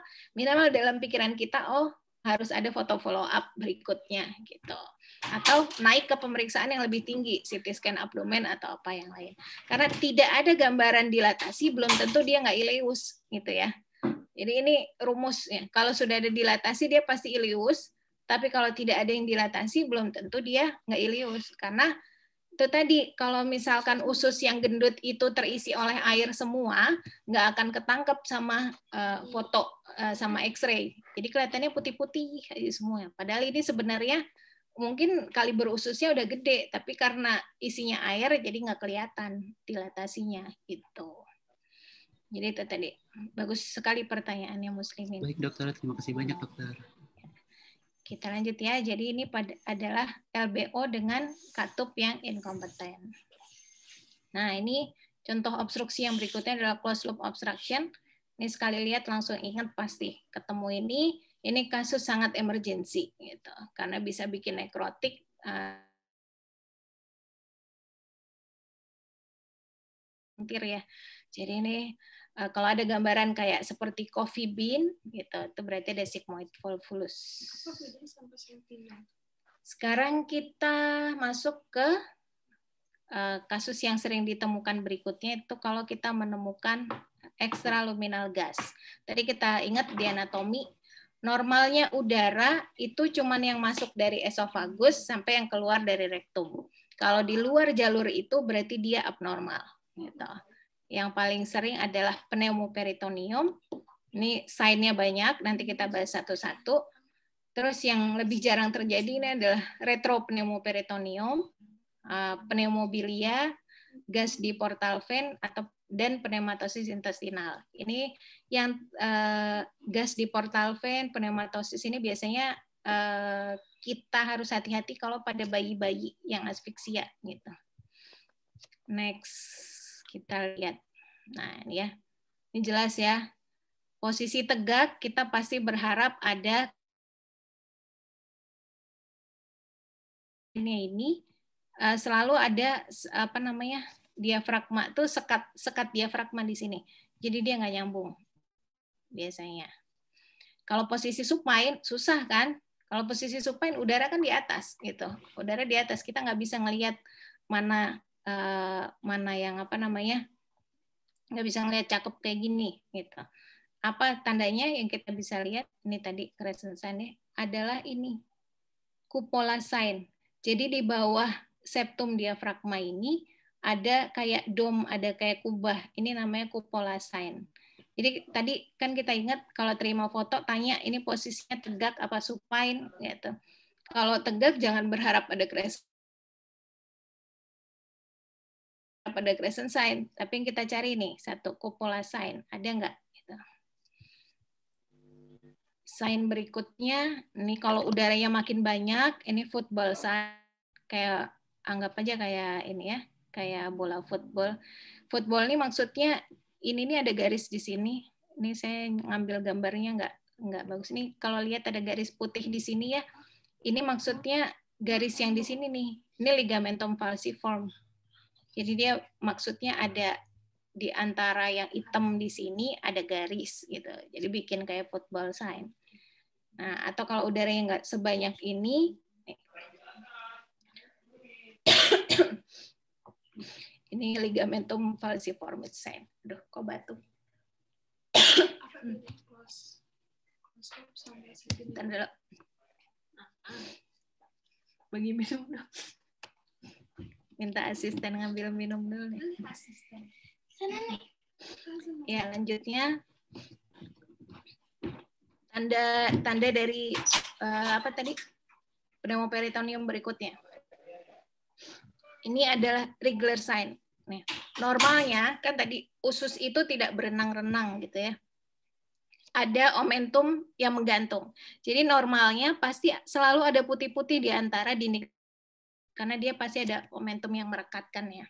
dalam pikiran kita, oh harus ada foto follow up berikutnya gitu. Atau naik ke pemeriksaan yang lebih tinggi, CT scan abdomen atau apa yang lain. Karena tidak ada gambaran dilatasi, belum tentu dia nggak ileus gitu ya. Jadi ini rumusnya. Kalau sudah ada dilatasi dia pasti ileus. Tapi kalau tidak ada yang dilatasi, belum tentu dia nggak ileus. Karena itu tadi, kalau misalkan usus yang gendut itu terisi oleh air semua, nggak akan ketangkep sama foto, sama X-ray. Jadi kelihatannya putih-putih semua. Padahal ini sebenarnya mungkin kaliber ususnya udah gede, tapi karena isinya air, jadi nggak kelihatan dilatasinya. Gitu. Jadi itu tadi. Bagus sekali pertanyaannya Muslimin. Baik dokter, terima kasih banyak dokter. Kita lanjut ya. Jadi ini adalah LBO dengan katup yang inkompeten. Nah, ini contoh obstruksi yang berikutnya adalah closed loop obstruction. Ini sekali lihat langsung ingat pasti. Ketemu ini kasus sangat emergensi gitu. Karena bisa bikin nekrotik. Ya. Jadi ini kalau ada gambaran kayak seperti coffee bean gitu, itu berarti ada sigmoid volvulus. Sekarang kita masuk ke kasus yang sering ditemukan berikutnya, itu kalau kita menemukan extraluminal gas. Tadi kita ingat di anatomi, normalnya udara itu cuman yang masuk dari esofagus sampai yang keluar dari rektum. Kalau di luar jalur itu berarti dia abnormal. Gitu. Yang paling sering adalah pneumoperitoneum. Ini sign-nya banyak, nanti kita bahas satu-satu. Terus yang lebih jarang terjadi ini adalah retropneumoperitoneum, pneumobilia, gas di portal vein, dan pneumatosis intestinal. Ini yang gas di portal vein, pneumatosis ini biasanya kita harus hati-hati kalau pada bayi-bayi yang asfiksia gitu. Next. Kita lihat. Nah, ini ya. Ini jelas ya. Posisi tegak kita pasti berharap ada ini selalu ada diafragma tuh sekat diafragma di sini. Jadi dia nggak nyambung biasanya. Kalau posisi supine susah kan? Kalau posisi supine udara kan di atas gitu. Udara di atas, kita nggak bisa ngelihat mana yang nggak bisa ngelihat cakep kayak gini gitu. Apa tandanya yang kita bisa lihat ini tadi crescent sign-nya adalah ini cupola sign. Jadi di bawah septum diafragma ini ada kayak dome, ada kayak kubah. Ini namanya cupola sign. Jadi tadi kan kita ingat kalau terima foto tanya ini posisinya tegak apa supine gitu. Kalau tegak jangan berharap ada crescent sign, tapi yang kita cari nih satu cupola sign, ada nggak? Gitu. sign berikutnya, ini kalau udaranya makin banyak, ini football sign, kayak anggap aja kayak ini ya, kayak bola football. Football ini maksudnya ini nih ada garis di sini. Ini saya ngambil gambarnya nggak bagus. Ini kalau lihat ada garis putih di sini ya. Ini maksudnya garis yang di sini nih. Ini ligamentum falciform. Jadi dia maksudnya ada di antara yang hitam di sini ada garis gitu. Jadi bikin kayak football sign. Nah, atau kalau udaranya nggak sebanyak ini, ini ligamentum falciform sign. Aduh, kok batuk. Bentar dulu. Bagi minum dulu. Minta asisten ngambil minum dulu nih. Asisten. Ya, lanjutnya tanda dari apa tadi? Pneumoperitoneum berikutnya. Ini adalah Rigler sign. Nih, normalnya kan tadi usus itu tidak berenang-renang gitu ya. Ada omentum yang menggantung. Jadi normalnya pasti selalu ada putih-putih di antara dinding, karena dia pasti ada omentum yang merekatkan ya.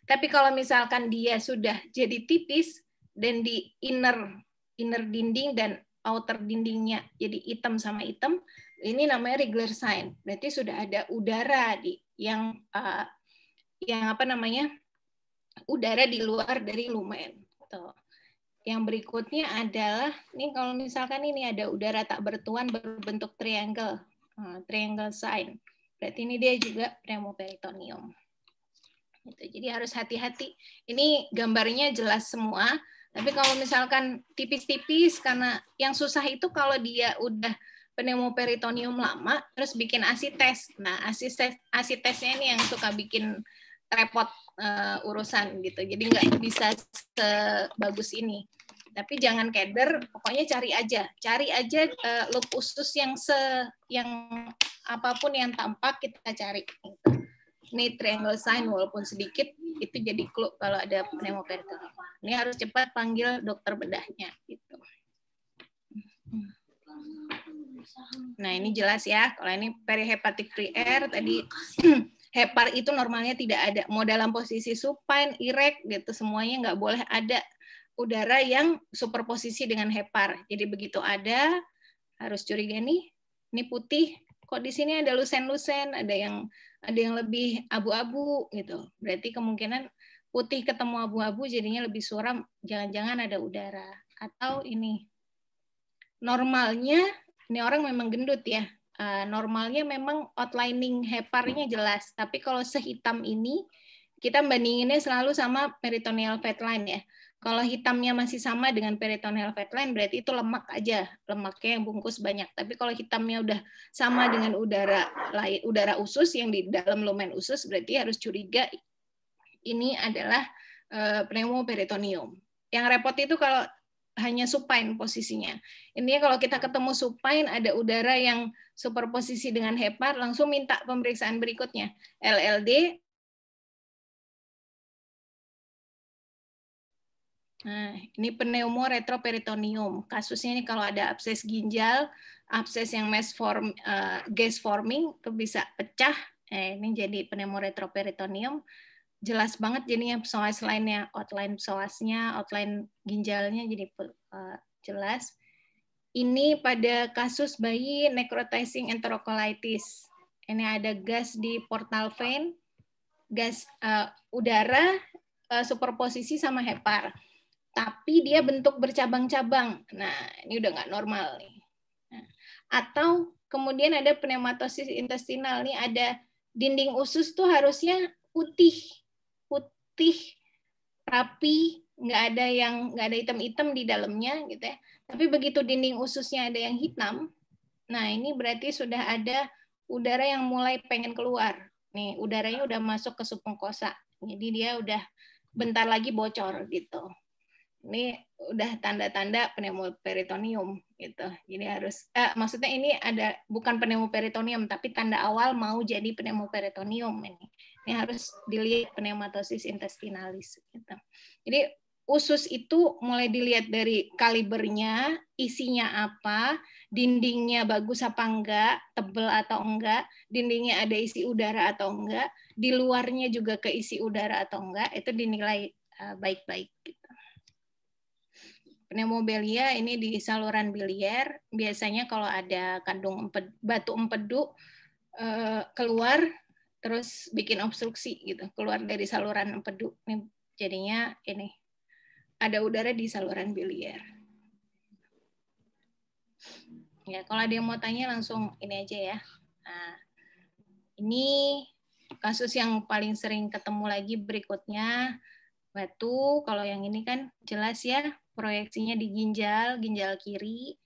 Tapi kalau misalkan dia sudah jadi tipis dan di inner dinding dan outer dindingnya jadi hitam sama hitam, ini namanya Rigler sign. Berarti sudah ada udara yang apa namanya? Udara di luar dari lumen. Tuh. Yang berikutnya adalah ini kalau misalkan ini ada udara tak bertuan berbentuk triangle, triangle sign. Berarti ini dia juga pneumoperitoneum. Jadi harus hati-hati. Ini gambarnya jelas semua, tapi kalau misalkan tipis-tipis, karena yang susah itu kalau dia udah pneumoperitoneum lama, terus bikin ASI-tes. Nah, ASI-tesnya ini yang suka bikin repot urusan gitu. Jadi nggak bisa sebagus ini. Tapi jangan keder, pokoknya cari aja loop usus yang apapun yang tampak kita cari. Gitu. Ini triangle sign walaupun sedikit itu jadi clue kalau ada pneumoperitoneum. Ini harus cepat panggil dokter bedahnya gitu. Nah, ini jelas ya. Kalau ini perihepatic free air tadi hepar itu normalnya tidak ada. Mau dalam posisi supine, erect gitu semuanya nggak boleh ada udara yang superposisi dengan hepar. Jadi begitu ada harus curiga nih. Ini putih, kok di sini ada lusen-lusen, ada yang lebih abu-abu gitu. Berarti kemungkinan putih ketemu abu-abu jadinya lebih suram, jangan-jangan ada udara. Atau ini normalnya ini orang memang gendut ya. Normalnya memang outlining heparnya jelas, tapi kalau sehitam ini kita bandinginnya selalu sama peritoneal fat line ya. Kalau hitamnya masih sama dengan peritoneal fat line, berarti itu lemak aja, lemaknya yang bungkus banyak. Tapi kalau hitamnya udah sama dengan udara usus yang di dalam lumen usus, berarti harus curiga ini adalah pneumoperitoneum. Yang repot itu kalau hanya supine posisinya. Ini kalau kita ketemu supine ada udara yang superposisi dengan hepar, langsung minta pemeriksaan berikutnya. LLD. Nah, ini pneumoretroperitoneum. Kasusnya ini kalau ada abses ginjal, abses yang gas forming itu bisa pecah. Ini jadi pneumoretroperitoneum. Jelas banget jadinya psoas lainnya, outline psoasnya, outline ginjalnya jadi jelas. Ini pada kasus bayi necrotizing enterocolitis. Ini ada gas di portal vein, gas udara superposisi sama hepar. Tapi dia bentuk bercabang-cabang. Nah, ini udah nggak normal nih. Nah, atau kemudian ada pneumatosis intestinal nih, ada dinding usus tuh harusnya putih, rapi, nggak ada hitam-hitam di dalamnya gitu ya. Tapi begitu dinding ususnya ada yang hitam, nah ini berarti sudah ada udara yang mulai pengen keluar. Nih, udaranya udah masuk ke submukosa. Jadi dia udah bentar lagi bocor gitu. Ini udah tanda-tanda pneumoperitoneum gitu. Jadi harus maksudnya ini ada bukan pneumoperitoneum tapi tanda awal mau jadi pneumoperitoneum ini. Ini harus dilihat pneumatosis intestinalis gitu. Jadi usus itu mulai dilihat dari kalibernya, isinya apa, dindingnya bagus apa enggak, tebel atau enggak, dindingnya ada isi udara atau enggak, di luarnya juga keisi udara atau enggak, itu dinilai baik-baik. Gitu. Pneumobelia ini di saluran biliar, biasanya kalau ada kandung batu empedu keluar, terus bikin obstruksi gitu, keluar dari saluran empedu. Ini jadinya ini ada udara di saluran biliar. Ya, kalau ada yang mau tanya langsung ini aja ya. Nah, ini kasus yang paling sering ketemu lagi berikutnya batu. Kalau yang ini kan jelas ya, proyeksinya di ginjal kiri.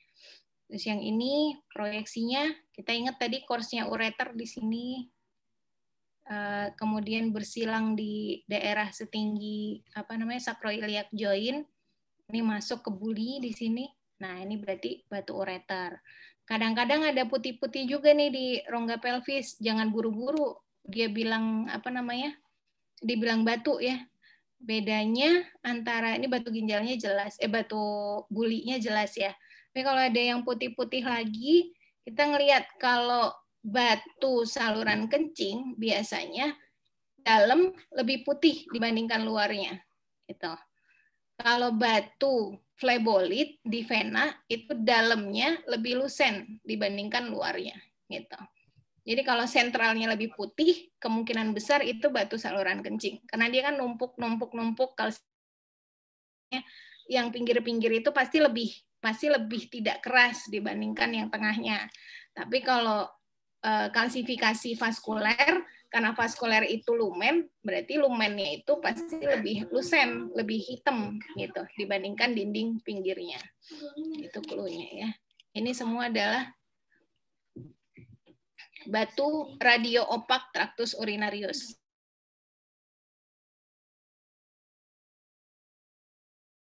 Terus yang ini proyeksinya, kita ingat tadi course-nya ureter di sini. Kemudian bersilang di daerah setinggi sacroiliac joint. Ini masuk ke buli di sini. Nah, ini berarti batu ureter. Kadang-kadang ada putih-putih juga nih di rongga pelvis. Jangan buru-buru dia bilang dibilang batu ya. Bedanya antara ini batu ginjalnya jelas, batu bulinya jelas ya. Tapi kalau ada yang putih-putih lagi, kita ngelihat kalau batu saluran kencing biasanya dalam lebih putih dibandingkan luarnya. Gitu. Kalau batu flebolit di vena itu dalamnya lebih lusen dibandingkan luarnya. Gitu. Jadi kalau sentralnya lebih putih, kemungkinan besar itu batu saluran kencing. Karena dia kan numpuk. Kalau yang pinggir-pinggir itu pasti lebih tidak keras dibandingkan yang tengahnya. Tapi kalau kalsifikasi vaskuler, karena vaskuler itu lumen, berarti lumennya itu pasti lebih lusen, lebih hitam gitu dibandingkan dinding pinggirnya. Itu clue-nya ya. Ini semua adalah batu radio opak tractus urinarius.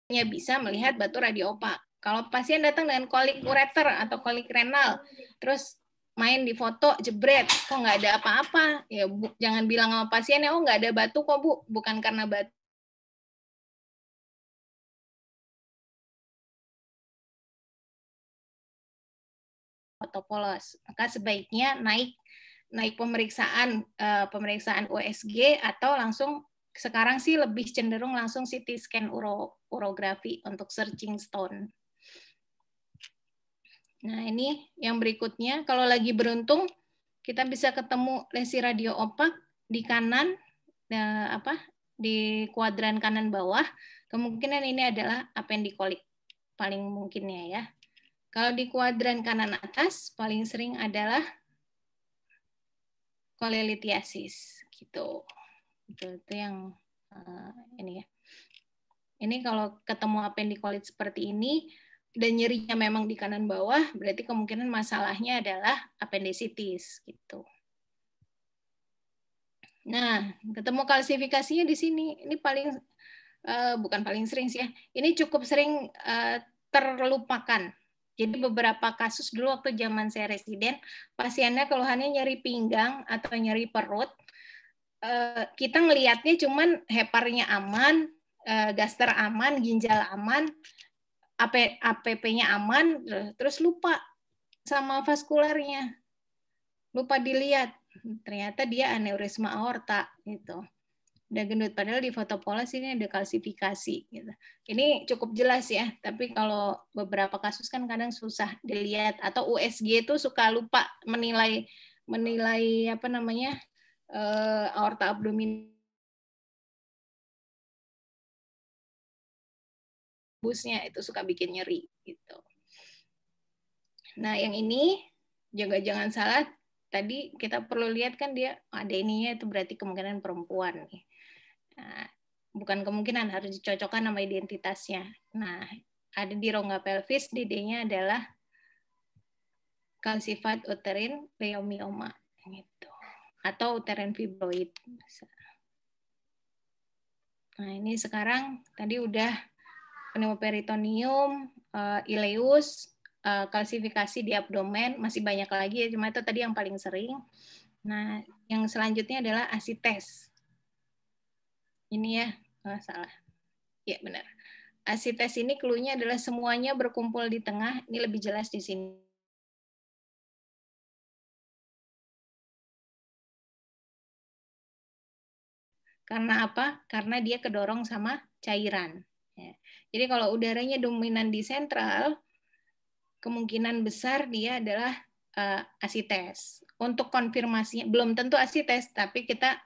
Bisa melihat batu radio opak. Kalau pasien datang dengan kolik ureter atau kolik renal, terus main di foto jebret, kok nggak ada apa-apa, ya jangan bilang sama pasiennya, oh nggak ada batu kok Bu, bukan karena batu. Foto polos, maka sebaiknya naik pemeriksaan USG atau langsung sekarang sih lebih cenderung langsung CT scan urografi untuk searching stone. Nah, ini yang berikutnya, kalau lagi beruntung kita bisa ketemu lesi radio opak di kanan di kuadran kanan bawah, kemungkinan ini adalah appendikolik paling mungkinnya ya. Kalau di kuadran kanan atas paling sering adalah kolelitiasis gitu. Itu yang ini ya. Ini kalau ketemu appendikolit seperti ini dan nyerinya memang di kanan bawah, berarti kemungkinan masalahnya adalah appendicitis gitu. Nah, ketemu kalsifikasinya di sini. Ini paling bukan paling sering sih ya. Ini cukup sering terlupakan. Jadi beberapa kasus dulu waktu zaman saya residen, pasiennya keluhannya nyeri pinggang atau nyeri perut. Kita ngelihatnya cuman heparnya aman, gaster aman, ginjal aman, APP-nya aman, terus lupa sama vaskularnya. Lupa dilihat. Ternyata dia aneurisma aorta gitu. Udah gendut, padahal di foto polos ini ada kalsifikasi gitu. Ini cukup jelas ya, tapi kalau beberapa kasus kan kadang susah dilihat, atau USG itu suka lupa menilai aorta abdominis busnya itu suka bikin nyeri gitu. Nah, yang ini juga jangan salah, tadi kita perlu lihat kan dia ada ininya, itu berarti kemungkinan perempuan nih. Nah, bukan kemungkinan, harus dicocokkan sama identitasnya. Nah, ada di rongga pelvis, DD-nya adalah calcified uterine leiomyoma gitu. Atau uterine fibroid. Nah, ini sekarang tadi udah pneumoperitoneum, ileus, kalsifikasi di abdomen, masih banyak lagi ya, cuma itu tadi yang paling sering. Nah, yang selanjutnya adalah asites. Ini ya, salah. Ya, benar. asites ini clue-nya adalah semuanya berkumpul di tengah. Ini lebih jelas di sini. Karena apa? Karena dia kedorong sama cairan. Ya. Jadi kalau udaranya dominan di sentral, kemungkinan besar dia adalah asites. Untuk konfirmasinya, belum tentu asites, tapi kita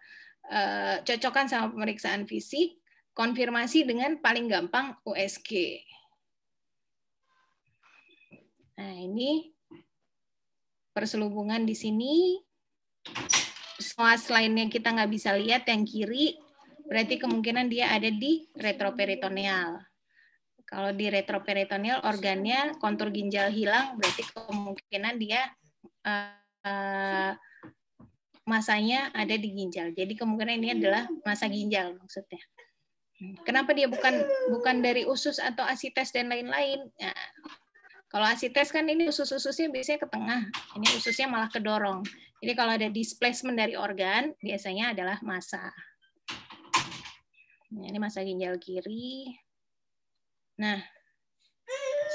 cocokkan sama pemeriksaan fisik, konfirmasi dengan paling gampang USG. Nah, ini perselubungan di sini. Semua lainnya kita nggak bisa lihat, yang kiri berarti kemungkinan dia ada di retroperitoneal. Kalau di retroperitoneal organnya kontur ginjal hilang, berarti kemungkinan dia masanya ada di ginjal. Jadi kemungkinan ini adalah masa ginjal maksudnya. Kenapa dia bukan dari usus atau asites dan lain-lain? Nah, kalau asites kan ini usus-ususnya biasanya ke tengah, ini ususnya malah kedorong. Jadi kalau ada displacement dari organ, biasanya adalah massa. Nah, ini massa ginjal kiri. Nah,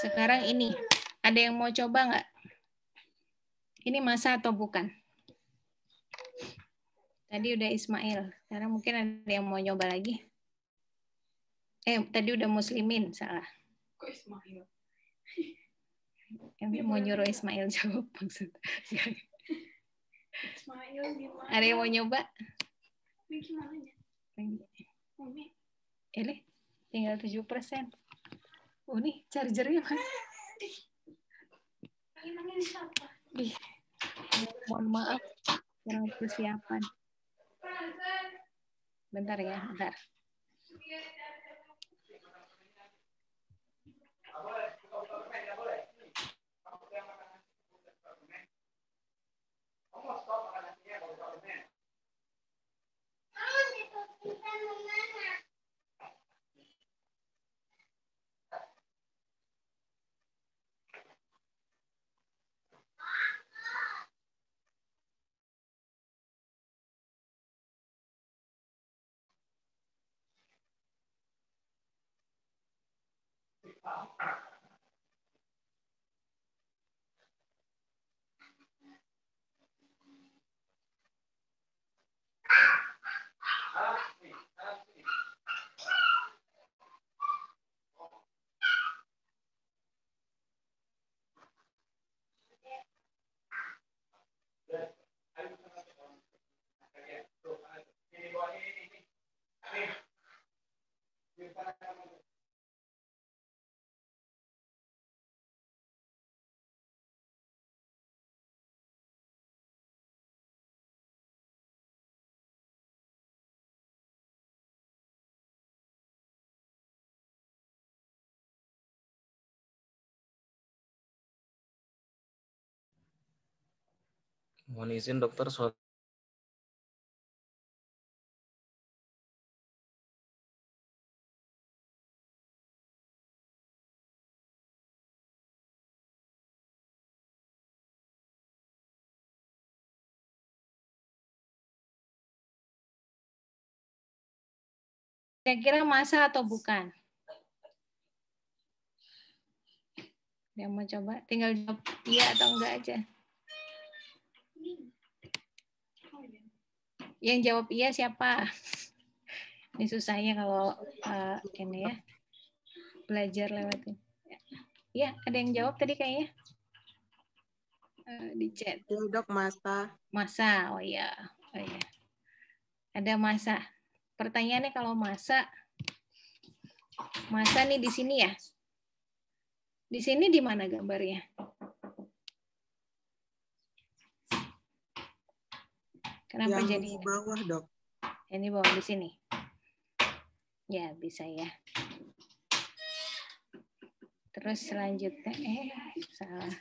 sekarang ini, ada yang mau coba nggak? Ini massa atau bukan? Tadi udah Ismail, sekarang mungkin ada yang mau nyoba lagi. Tadi udah Muslimin, salah. Kok Ismail? Yang mau nyuruh Ismail jawab maksudnya. Ismail gimana? Ada yang mau nyoba? Ini gimana ya? Ini tinggal 7%. Oh, nih chargernya mana? Ini siapa? Mohon maaf, kurang persiapan. Bentar ya, bentar. Mohon izin dokter, suara Kira-kira massa atau bukan? Yang mau coba, tinggal jawab iya atau enggak aja. Yang jawab iya siapa? Ini susahnya kalau ini ya, belajar lewat ini. Ya, ada yang jawab tadi kayaknya di chat. Ya, dok, massa. Massa, oh iya. Ada massa. Pertanyaannya kalau massa nih di sini ya. Di sini di mana gambarnya? Kenapa yang jadi di bawah, dok? Ini bawah di sini. Ya, bisa ya. Terus selanjutnya, salah.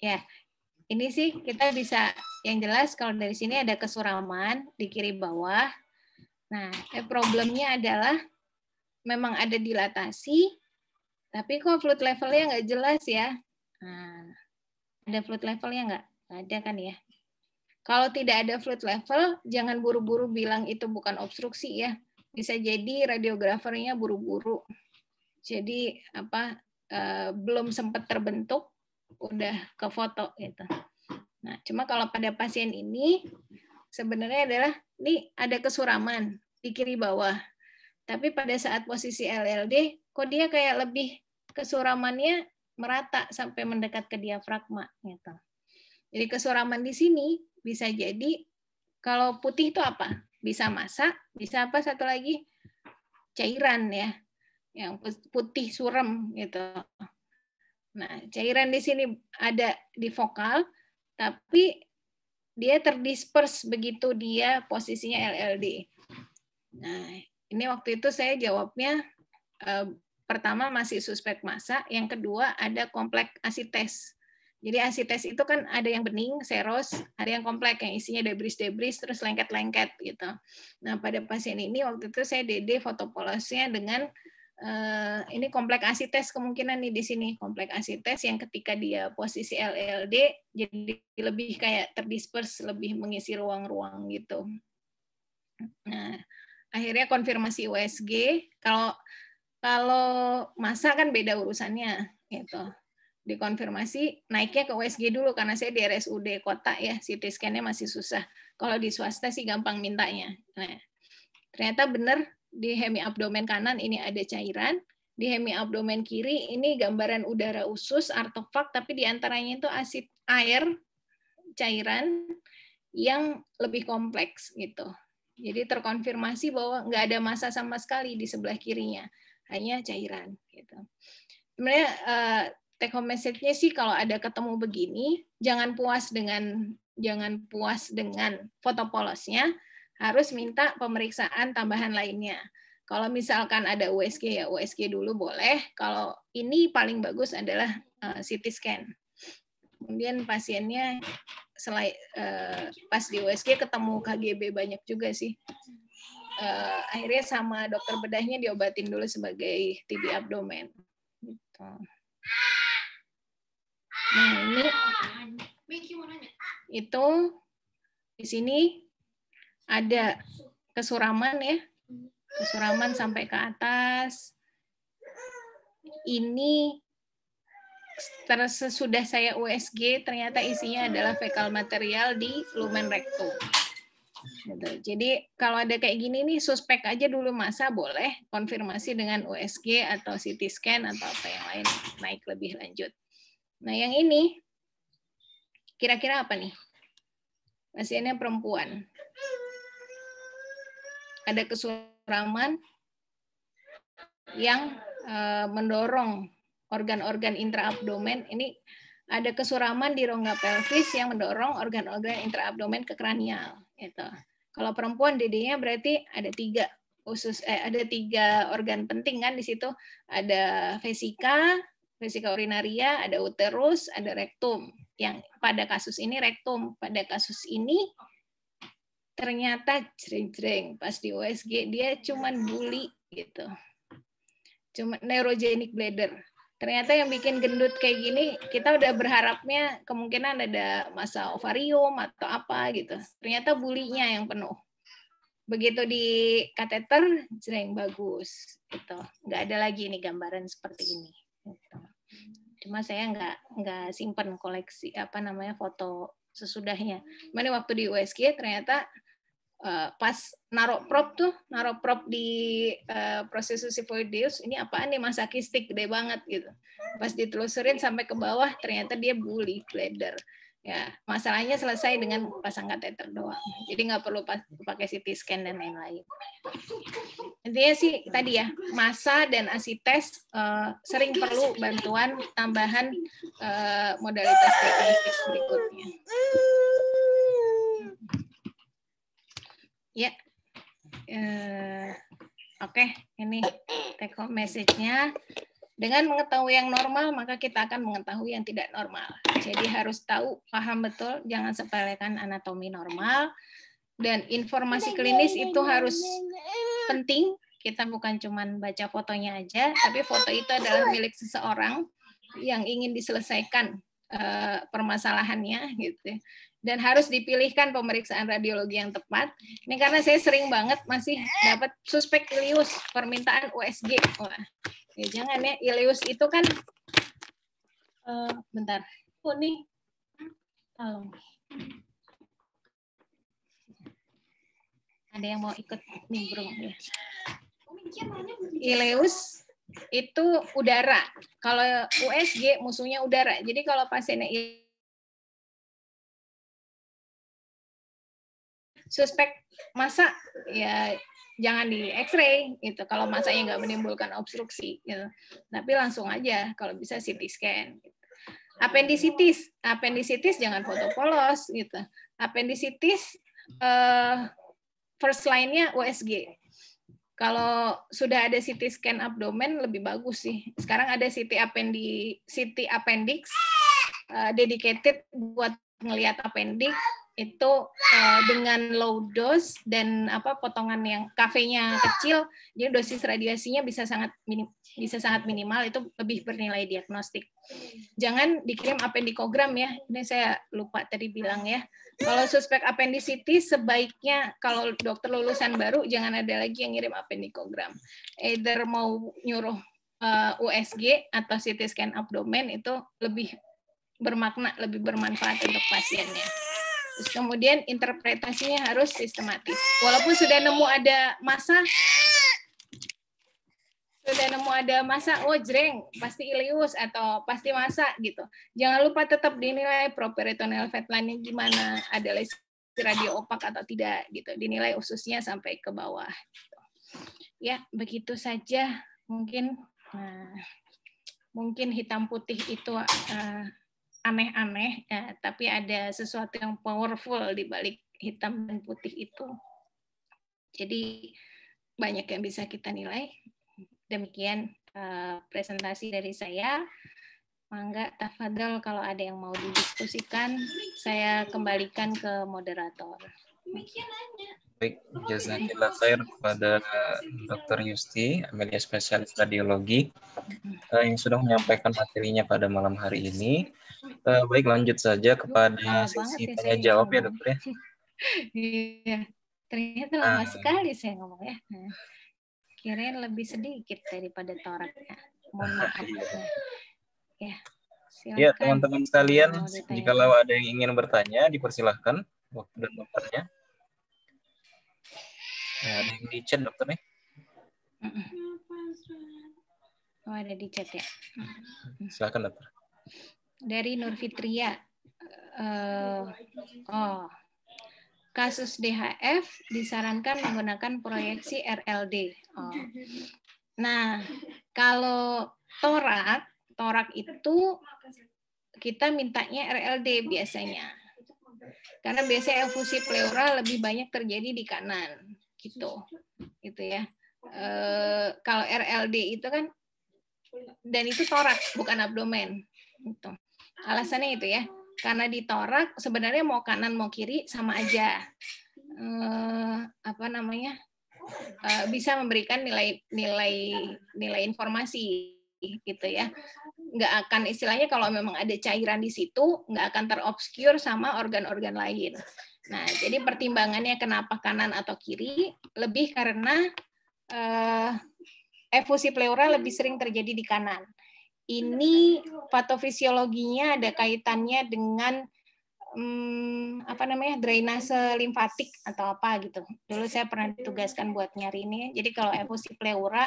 Ya, ini sih kita bisa, yang jelas kalau dari sini ada kesuraman di kiri bawah. Nah, problemnya adalah memang ada dilatasi, tapi kok fluid levelnya nggak jelas ya. Nah, ada fluid levelnya nggak? Nggak ada kan ya. Kalau tidak ada fluid level, jangan buru-buru bilang itu bukan obstruksi ya. bisa jadi radiografernya buru-buru. Jadi belum sempat terbentuk udah ke foto gitu. Nah, cuma kalau pada pasien ini sebenarnya adalah ini ada kesuraman di kiri bawah. Tapi pada saat posisi LLD kok dia kayak lebih kesuramannya merata sampai mendekat ke diafragma gitu. Jadi kesuraman di sini bisa jadi kalau putih itu apa? Bisa massa, bisa apa satu lagi? Cairan ya. Yang putih suram gitu. Nah, cairan di sini ada di vokal, tapi dia terdisperse begitu dia posisinya LLD. Nah, ini waktu itu saya jawabnya pertama masih suspek massa, yang kedua ada kompleks asites. Jadi asites itu kan ada yang bening, seros, ada yang kompleks yang isinya debris-debris terus lengket-lengket gitu. Nah, pada pasien ini waktu itu saya DD fotopolosnya dengan ini kompleks asites kemungkinan nih di sini kompleks asites yang ketika dia posisi LLD jadi lebih kayak terdisperse, lebih mengisi ruang-ruang gitu. Nah, akhirnya konfirmasi USG. Kalau massa kan beda urusannya gitu. Dikonfirmasi naiknya ke USG dulu karena saya di RSUD kota ya, CT scan-nya masih susah. Kalau di swasta sih gampang mintanya. Nah, ternyata benar di hemiabdomen kanan ini ada cairan, di hemiabdomen kiri ini gambaran udara usus artefak, tapi di antaranya itu asid air cairan yang lebih kompleks gitu. Jadi terkonfirmasi bahwa nggak ada massa sama sekali di sebelah kirinya, hanya cairan gitu. Sebenarnya take home message-nya sih kalau ada ketemu begini, jangan puas dengan foto polosnya, harus minta pemeriksaan tambahan lainnya. Kalau misalkan ada USG ya USG dulu boleh. Kalau ini paling bagus adalah CT scan. Kemudian pasiennya pas di USG ketemu KGB banyak juga sih. Akhirnya sama dokter bedahnya diobatin dulu sebagai TB abdomen. Gitu. Nah ini itu di sini ada kesuraman ya, kesuraman sampai ke atas. Ini sesudah saya USG ternyata isinya adalah fekal material di lumen rectum. Jadi kalau ada kayak gini nih suspek aja dulu massa boleh, konfirmasi dengan USG atau CT scan atau apa yang lain naik lebih lanjut. Nah yang ini kira-kira apa nih? Pasiennya perempuan. Ada kesuraman yang mendorong organ-organ intraabdomen. Ini ada kesuraman di rongga pelvis yang mendorong organ-organ intraabdomen ke kranial. Gitu. Kalau perempuan DD-nya berarti ada tiga organ penting kan di situ. Ada vesika urinaria, ada uterus, ada rektum. Yang pada kasus ini rektum, pada kasus ini ternyata jreng-jreng pas di USG dia cuman buli gitu. Cuma neurogenic bladder. Ternyata yang bikin gendut kayak gini, kita udah berharapnya kemungkinan ada massa ovarium atau apa gitu. Ternyata bulinya yang penuh. Begitu di kateter, jreng bagus. Gitu. Nggak ada lagi nih gambaran seperti ini. Gitu. Cuma saya nggak simpan koleksi foto sesudahnya. Mana waktu di USG ternyata pas naruh prop di proses sifoideus, ini apaan nih massa kistik gede banget gitu. Pas ditelusurin sampai ke bawah ternyata dia bully bladder. Ya, masalahnya selesai dengan pasang kateter doang. Jadi nggak perlu pakai CT scan dan lain-lain. Intinya sih tadi ya, massa dan asites sering perlu bantuan tambahan modalitas diagnostik berikutnya. Ya, oke, ini take home message-nya. Dengan mengetahui yang normal, maka kita akan mengetahui yang tidak normal. Jadi harus tahu, paham betul, jangan sepelekan anatomi normal. Dan informasi klinis itu harus penting. Kita bukan cuma baca fotonya aja, tapi foto itu adalah milik seseorang yang ingin diselesaikan permasalahannya, gitu. dan harus dipilihkan pemeriksaan radiologi yang tepat. Ini karena saya sering banget masih dapat suspek ileus permintaan USG. Wah, ya jangan ya, ileus itu kan bentar. Oh nih, tolong. Ada yang mau ikut nimbrung ya? Ileus itu udara. Kalau USG musuhnya udara. Jadi kalau pasiennya suspek masa ya jangan di X-ray gitu. Kalau masanya nggak menimbulkan obstruksi, gitu. Tapi langsung aja kalau bisa CT scan. Gitu. Appendicitis jangan foto polos gitu. Appendicitis first line-nya USG. Kalau sudah ada CT scan abdomen lebih bagus sih. Sekarang ada CT appendix dedicated buat ngelihat appendix itu dengan low dose dan potongan yang kafenya kecil, jadi dosis radiasinya bisa sangat minimal, itu lebih bernilai diagnostik. Jangan dikirim appendikogram ya, ini saya lupa tadi bilang ya. Kalau suspek appendicitis sebaiknya kalau dokter lulusan baru jangan ada lagi yang ngirim appendikogram. Either mau nyuruh USG atau CT scan abdomen itu lebih bermakna, lebih bermanfaat untuk pasiennya. Terus kemudian interpretasinya harus sistematis. Walaupun sudah nemu ada masa, oh jreng, pasti ileus atau pasti masa gitu. Jangan lupa tetap dinilai properitoneal fat line-nya gimana, ada lesi radio opak atau tidak gitu. Dinilai ususnya sampai ke bawah. Gitu. Ya, begitu saja mungkin. Nah, mungkin hitam putih itu aneh-aneh, ya, tapi ada sesuatu yang powerful di balik hitam dan putih itu. Jadi banyak yang bisa kita nilai. Demikian presentasi dari saya. Mangga, tafadhol kalau ada yang mau didiskusikan, saya kembalikan ke moderator. Baik, jazakillah khair kepada Dr. Yusti, Amelia Spesialis Radiologi, yang sudah menyampaikan materinya pada malam hari ini. Baik, lanjut saja kepada sesi tanya jawab ya, dokter ya. Iya, ternyata lama sekali saya ngomong ya. Kirain lebih sedikit daripada torak ya. Mohon maaf. Ya, silakan. Ya, teman-teman sekalian, jikalau ada yang ingin bertanya, dipersilahkan waktu dan tempatnya. Nah, ada yang di chat dokter nih. Oh, ada di chat ya. Silakan dokter. Dari Nur Fitria. Kasus DHF disarankan menggunakan proyeksi RLD. Nah, kalau torak itu kita mintanya RLD biasanya. Karena biasanya efusi pleura lebih banyak terjadi di kanan, gitu ya. Kalau RLD itu kan, dan itu torak bukan abdomen. Gitu. Alasannya itu ya, karena di torak sebenarnya mau kanan mau kiri sama aja. Bisa memberikan nilai informasi gitu ya. Nggak akan, istilahnya kalau memang ada cairan di situ nggak akan terobscure sama organ-organ lain. Nah, jadi pertimbangannya kenapa kanan atau kiri lebih karena efusi pleura lebih sering terjadi di kanan. Ini patofisiologinya ada kaitannya dengan drainase limfatik atau apa gitu. Dulu saya pernah ditugaskan buat nyari ini. Jadi kalau efusi pleura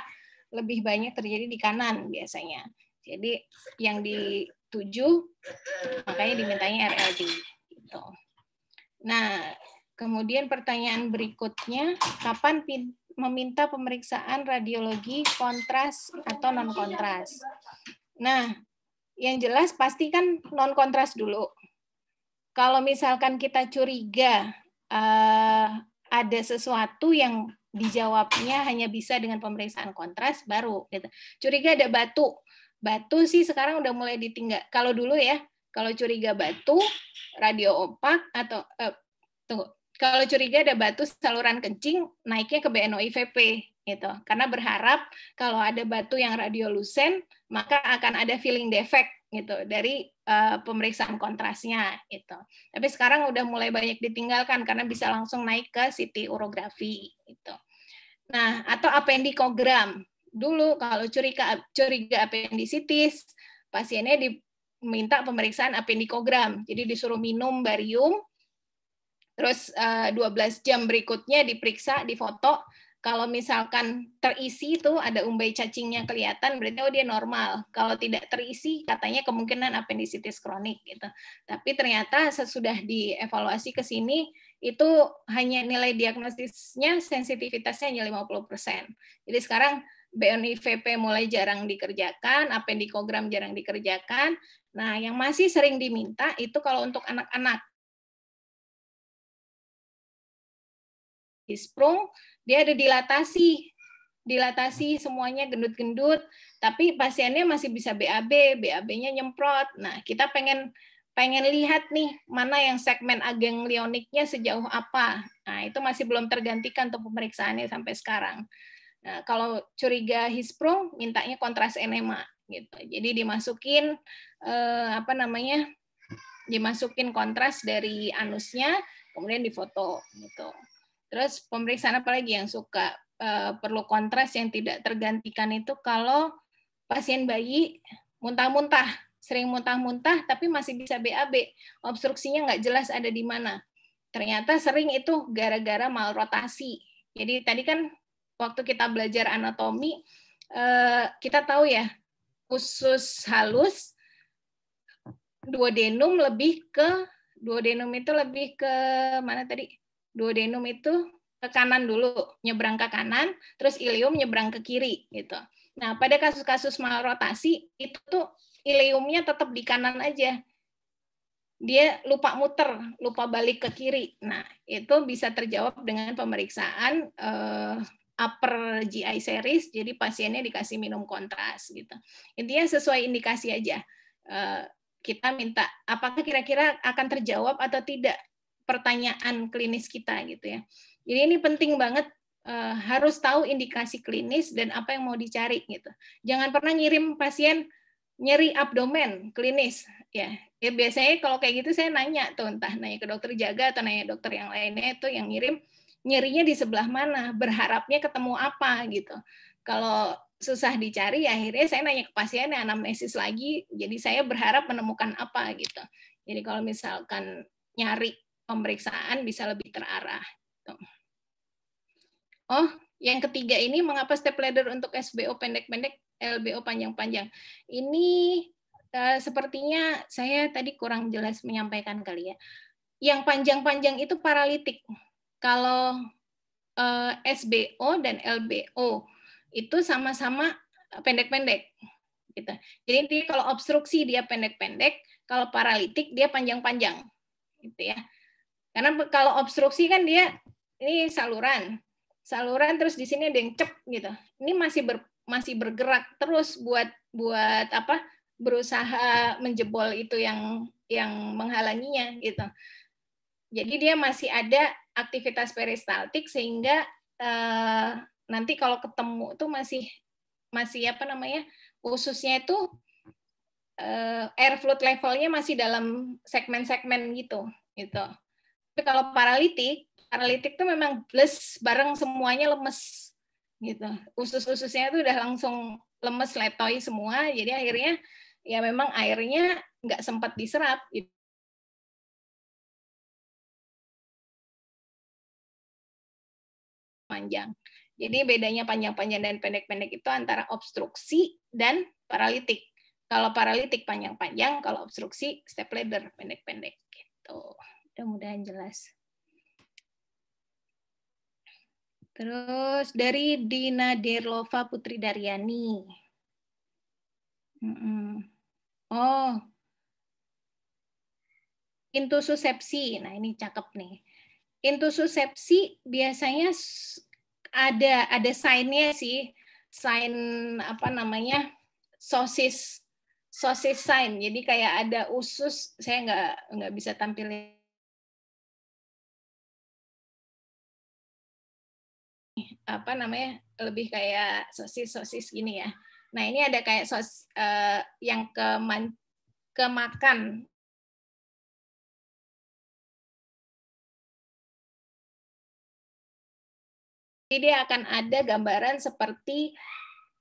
lebih banyak terjadi di kanan biasanya. Jadi yang dituju makanya dimintanya RLD gitu. Nah, kemudian pertanyaan berikutnya, kapan meminta pemeriksaan radiologi kontras atau non kontras? Nah, yang jelas pasti kan non kontras dulu. Kalau misalkan kita curiga ada sesuatu yang dijawabnya hanya bisa dengan pemeriksaan kontras, baru gitu. Curiga ada batu sih sekarang udah mulai ditinggal. Kalau dulu ya, kalau curiga batu, radio opak atau kalau curiga ada batu saluran kencing, naiknya ke BNO-IVP gitu. Karena berharap kalau ada batu yang radiolusen maka akan ada feeling defect gitu dari pemeriksaan kontrasnya gitu. Tapi sekarang udah mulai banyak ditinggalkan karena bisa langsung naik ke CT urografi gitu. Nah, atau apendikogram. Dulu kalau curiga apendisitis, pasiennya diminta pemeriksaan apendikogram. Jadi disuruh minum barium, terus 12 jam berikutnya diperiksa, difoto. Kalau misalkan terisi itu ada umbai cacingnya kelihatan, berarti oh dia normal. Kalau tidak terisi, katanya kemungkinan apendisitis kronik gitu. Tapi ternyata sesudah dievaluasi ke sini, itu hanya nilai diagnosisnya, sensitivitasnya hanya 50%. Jadi sekarang BNIVP mulai jarang dikerjakan, apendikogram jarang dikerjakan. Nah, yang masih sering diminta itu kalau untuk anak-anak. Disprung, dia ada dilatasi semuanya gendut-gendut, tapi pasiennya masih bisa BAB, BAB-nya nyemprot. Nah, kita pengen lihat nih mana yang segmen aganglioniknya sejauh apa. Nah, itu masih belum tergantikan untuk pemeriksaannya sampai sekarang. Nah, kalau curiga hisprung, mintanya kontras enema gitu. Jadi dimasukin dimasukin kontras dari anusnya, kemudian difoto gitu. Terus pemeriksaan apa lagi yang suka perlu kontras yang tidak tergantikan itu kalau pasien bayi muntah-muntah, sering muntah-muntah tapi masih bisa BAB, obstruksinya nggak jelas ada di mana. Ternyata sering itu gara-gara malrotasi. Jadi tadi kan waktu kita belajar anatomi, kita tahu ya, usus halus, duodenum itu lebih ke mana tadi? Duodenum itu ke kanan dulu, nyebrang ke kanan, terus ileum nyebrang ke kiri gitu. Nah, pada kasus-kasus malrotasi itu tuh ileumnya tetap di kanan aja. Dia lupa muter, lupa balik ke kiri. Nah, itu bisa terjawab dengan pemeriksaan upper GI series, jadi pasiennya dikasih minum kontras gitu. Intinya sesuai indikasi aja. Kita minta apakah kira-kira akan terjawab atau tidak pertanyaan klinis kita gitu ya. Jadi ini penting banget, harus tahu indikasi klinis dan apa yang mau dicari gitu. Jangan pernah ngirim pasien nyeri abdomen klinis ya. Ya biasanya kalau kayak gitu saya nanya tuh, entah nanya ke dokter jaga atau nanya dokter yang lainnya itu yang ngirim nyerinya di sebelah mana, berharapnya ketemu apa gitu. Kalau susah dicari, akhirnya saya nanya ke pasiennya, anamnesis lagi, jadi saya berharap menemukan apa gitu. Jadi kalau misalkan nyari pemeriksaan bisa lebih terarah. Oh, yang ketiga ini mengapa step ladder untuk SBO pendek-pendek, LBO panjang-panjang. Ini sepertinya saya tadi kurang jelas menyampaikan kali ya. Yang panjang-panjang itu paralitik. Kalau SBO dan LBO itu sama-sama pendek-pendek. Gitu. Jadi kalau obstruksi dia pendek-pendek, kalau paralitik dia panjang-panjang. Gitu ya. Karena kalau obstruksi kan dia ini saluran terus di sini ada yang cep gitu. Ini masih bergerak terus buat apa? Berusaha menjebol itu yang menghalanginya gitu. Jadi dia masih ada aktivitas peristaltik sehingga nanti kalau ketemu tuh masih apa namanya? Ususnya itu air fluid levelnya masih dalam segmen-segmen gitu. Tapi kalau paralitik tuh memang bles bareng semuanya lemes gitu. Usus-ususnya itu udah langsung lemes letoy semua, jadi akhirnya ya memang airnya nggak sempat diserap gitu. Panjang. Jadi bedanya panjang-panjang dan pendek-pendek itu antara obstruksi dan paralitik. Kalau paralitik panjang-panjang, kalau obstruksi step ladder pendek-pendek gitu. Mudah-mudahan jelas. Terus dari Dina Derlova Putri Daryani. Oh, intussusepsi. Nah ini cakep nih. Intussusepsi biasanya ada sign-nya sih, sign apa namanya, sosis sign. Jadi kayak ada usus, saya nggak bisa tampilin. Apa namanya, lebih kayak sosis gini ya. Nah, ini ada kayak yang kemakan. Jadi dia akan ada gambaran seperti,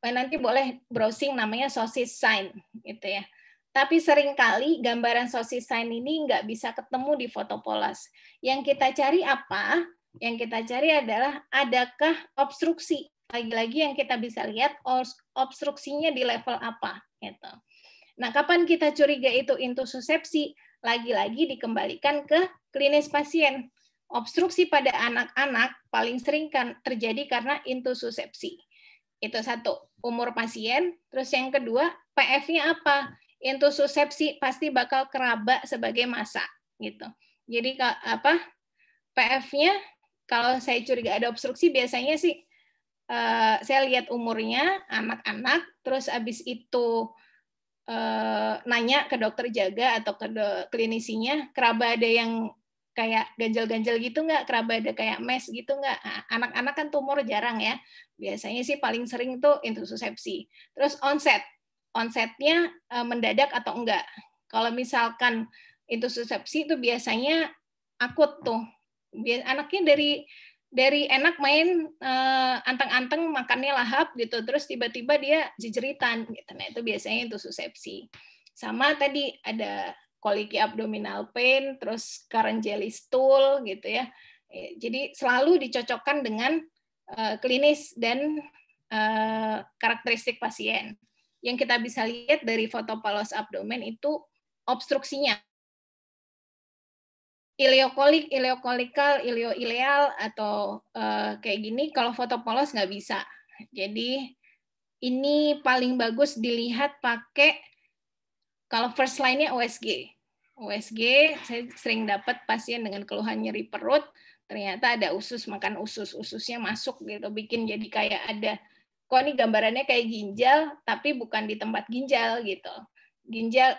nanti boleh browsing namanya sosis sign gitu ya. Tapi seringkali gambaran sosis sign ini nggak bisa ketemu di Photopolis. Yang kita cari apa? Yang kita cari adalah adakah obstruksi. Lagi-lagi yang kita bisa lihat obstruksinya di level apa gitu. Nah, kapan kita curiga itu intussusepsi? Lagi-lagi dikembalikan ke klinis pasien. Obstruksi pada anak-anak paling sering terjadi karena intussusepsi. Itu satu, umur pasien. Terus yang kedua, PF-nya apa? Intussusepsi pasti bakal keraba sebagai massa gitu. Jadi apa? PF-nya kalau saya curiga ada obstruksi biasanya sih saya lihat umurnya anak-anak, terus abis itu nanya ke dokter jaga atau ke klinisinya, keraba ada yang kayak ganjel-ganjel gitu nggak, keraba ada kayak mes gitu nggak. Nah, anak-anak kan tumor jarang ya, biasanya sih paling sering tuh intussusepsi. Terus onsetnya mendadak atau enggak. Kalau misalkan intussusepsi itu biasanya akut tuh, anaknya dari enak main anteng-anteng makannya lahap gitu, terus tiba-tiba dia jejeritan gitu. Nah, itu biasanya intussusepsi. Sama tadi ada koliki abdominal pain, terus current jelly stool gitu ya. Jadi selalu dicocokkan dengan klinis dan karakteristik pasien. Yang kita bisa lihat dari Photopolis abdomen itu obstruksinya. Iliokolik, iliokolikal, ilioileal atau kayak gini, kalau Photopolis nggak bisa. Jadi ini paling bagus dilihat pakai kalau first line-nya OSG. OSG, saya sering dapat pasien dengan keluhan nyeri perut, ternyata ada usus, makan ususnya masuk gitu, bikin jadi kayak ada, kok ini gambarannya kayak ginjal, tapi bukan di tempat ginjal gitu. Ginjal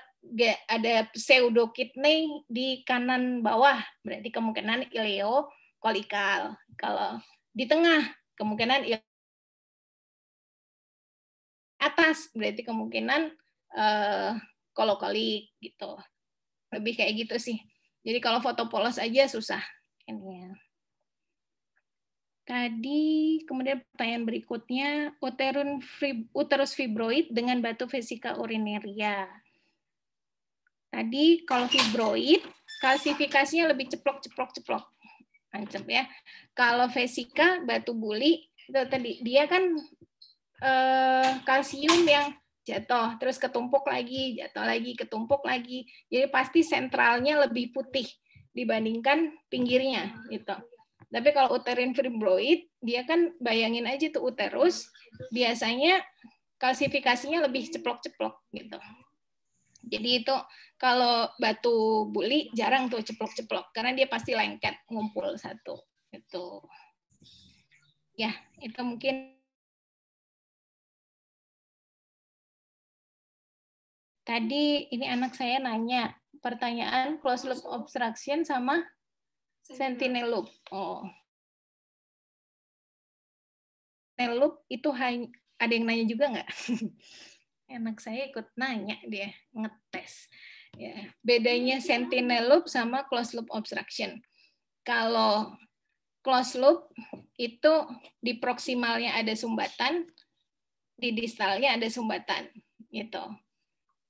ada pseudo kidney di kanan bawah, berarti kemungkinan iliokolikal. Kalau di tengah, kemungkinan atas, berarti kemungkinan kolokolik gitu. Lebih kayak gitu sih. Jadi kalau Photopolis aja susah. Ini. Tadi kemudian pertanyaan berikutnya, uterus fibroid dengan batu vesika urineria. Tadi kalau fibroid klasifikasinya lebih ceplok. Ancep ya. Kalau vesika batu buli itu tadi dia kan kalsium yang jatuh, terus ketumpuk lagi, jatuh lagi, ketumpuk lagi. Jadi pasti sentralnya lebih putih dibandingkan pinggirnya gitu. Tapi kalau uterine fibroid, dia kan bayangin aja tuh uterus, biasanya klasifikasinya lebih ceplok-ceplok gitu. Jadi itu kalau batu buli jarang tuh ceplok-ceplok karena dia pasti lengket ngumpul satu. Itu. Ya, itu mungkin. Tadi ini anak saya nanya pertanyaan closed loop obstruction sama sentinel loop. Oh. Sentinel loop itu ada yang nanya juga nggak? Anak saya ikut nanya dia ngetes. Ya, bedanya sentinel loop sama closed loop obstruction. Kalau closed loop itu di proksimalnya ada sumbatan, di distalnya ada sumbatan, gitu.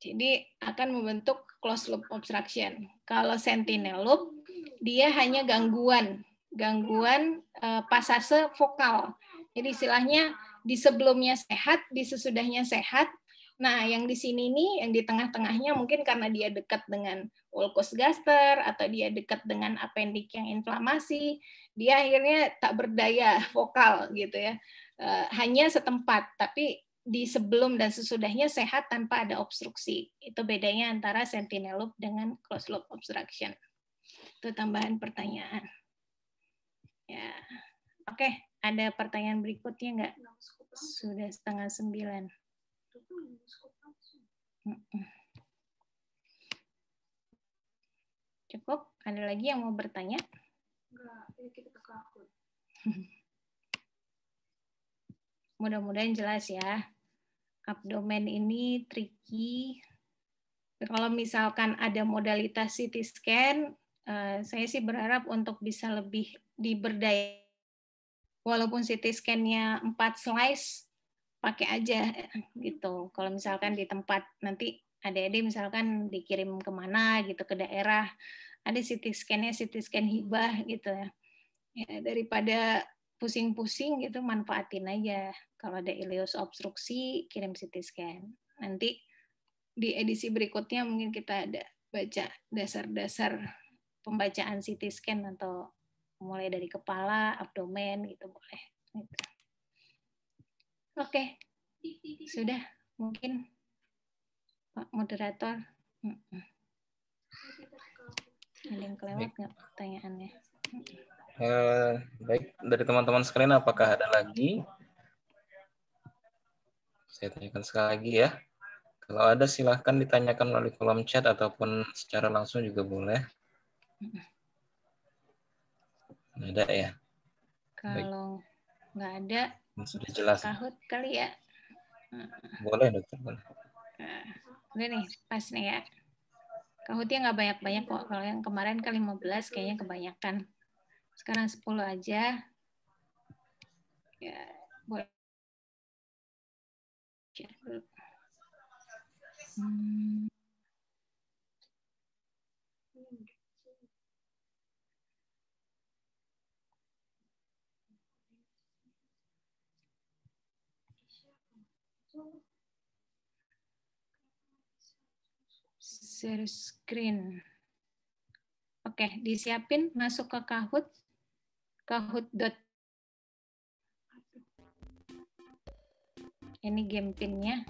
Jadi akan membentuk closed loop obstruction. Kalau sentinel loop, dia hanya gangguan pasase vokal. Jadi istilahnya di sebelumnya sehat, di sesudahnya sehat. Nah, yang di sini nih, yang di tengah-tengahnya mungkin karena dia dekat dengan ulkus gaster atau dia dekat dengan appendix yang inflamasi, dia akhirnya tak berdaya vokal gitu ya. Hanya setempat, tapi di sebelum dan sesudahnya sehat tanpa ada obstruksi. Itu bedanya antara sentinel loop dengan closed loop obstruction. Itu tambahan pertanyaan. Ya, oke. Ada pertanyaan berikutnya nggak? Sudah 8:30. Cukup? Ada lagi yang mau bertanya? Enggak, kita ke akun. Mudah-mudahan jelas ya. abdomen ini tricky. Kalau misalkan ada modalitas CT scan, saya sih berharap untuk bisa lebih diberdaya. Walaupun CT scan-nya 4 slice, pakai aja gitu. Kalau misalkan di tempat nanti adik-adik misalkan dikirim kemana gitu ke daerah, ada CT scan-nya CT scan hibah gitu ya. Ya daripada pusing-pusing gitu, manfaatin aja. Kalau ada ileus obstruksi, kirim CT scan. Nanti di edisi berikutnya mungkin kita ada baca dasar-dasar pembacaan CT scan atau mulai dari kepala, abdomen gitu boleh. Gitu. Oke, sudah mungkin Pak Moderator. Ada yang kelewat nggak pertanyaannya? Baik, dari teman-teman sekalian apakah ada lagi? Saya tanyakan sekali lagi ya. Kalau ada silahkan ditanyakan melalui kolom chat ataupun secara langsung juga boleh. Nggak ada ya? Kalau nggak ada, sudah jelas. Kahut kali ya. Boleh dokter, boleh. Udah nih, pas nih ya. Kahutnya nggak banyak-banyak kok. Kalau yang kemarin kan 15 kayaknya kebanyakan. Sekarang 10 aja. Ya, boleh. Share screen. Oke, disiapin masuk ke Kahoot. Kahoot. Ini game pinnya.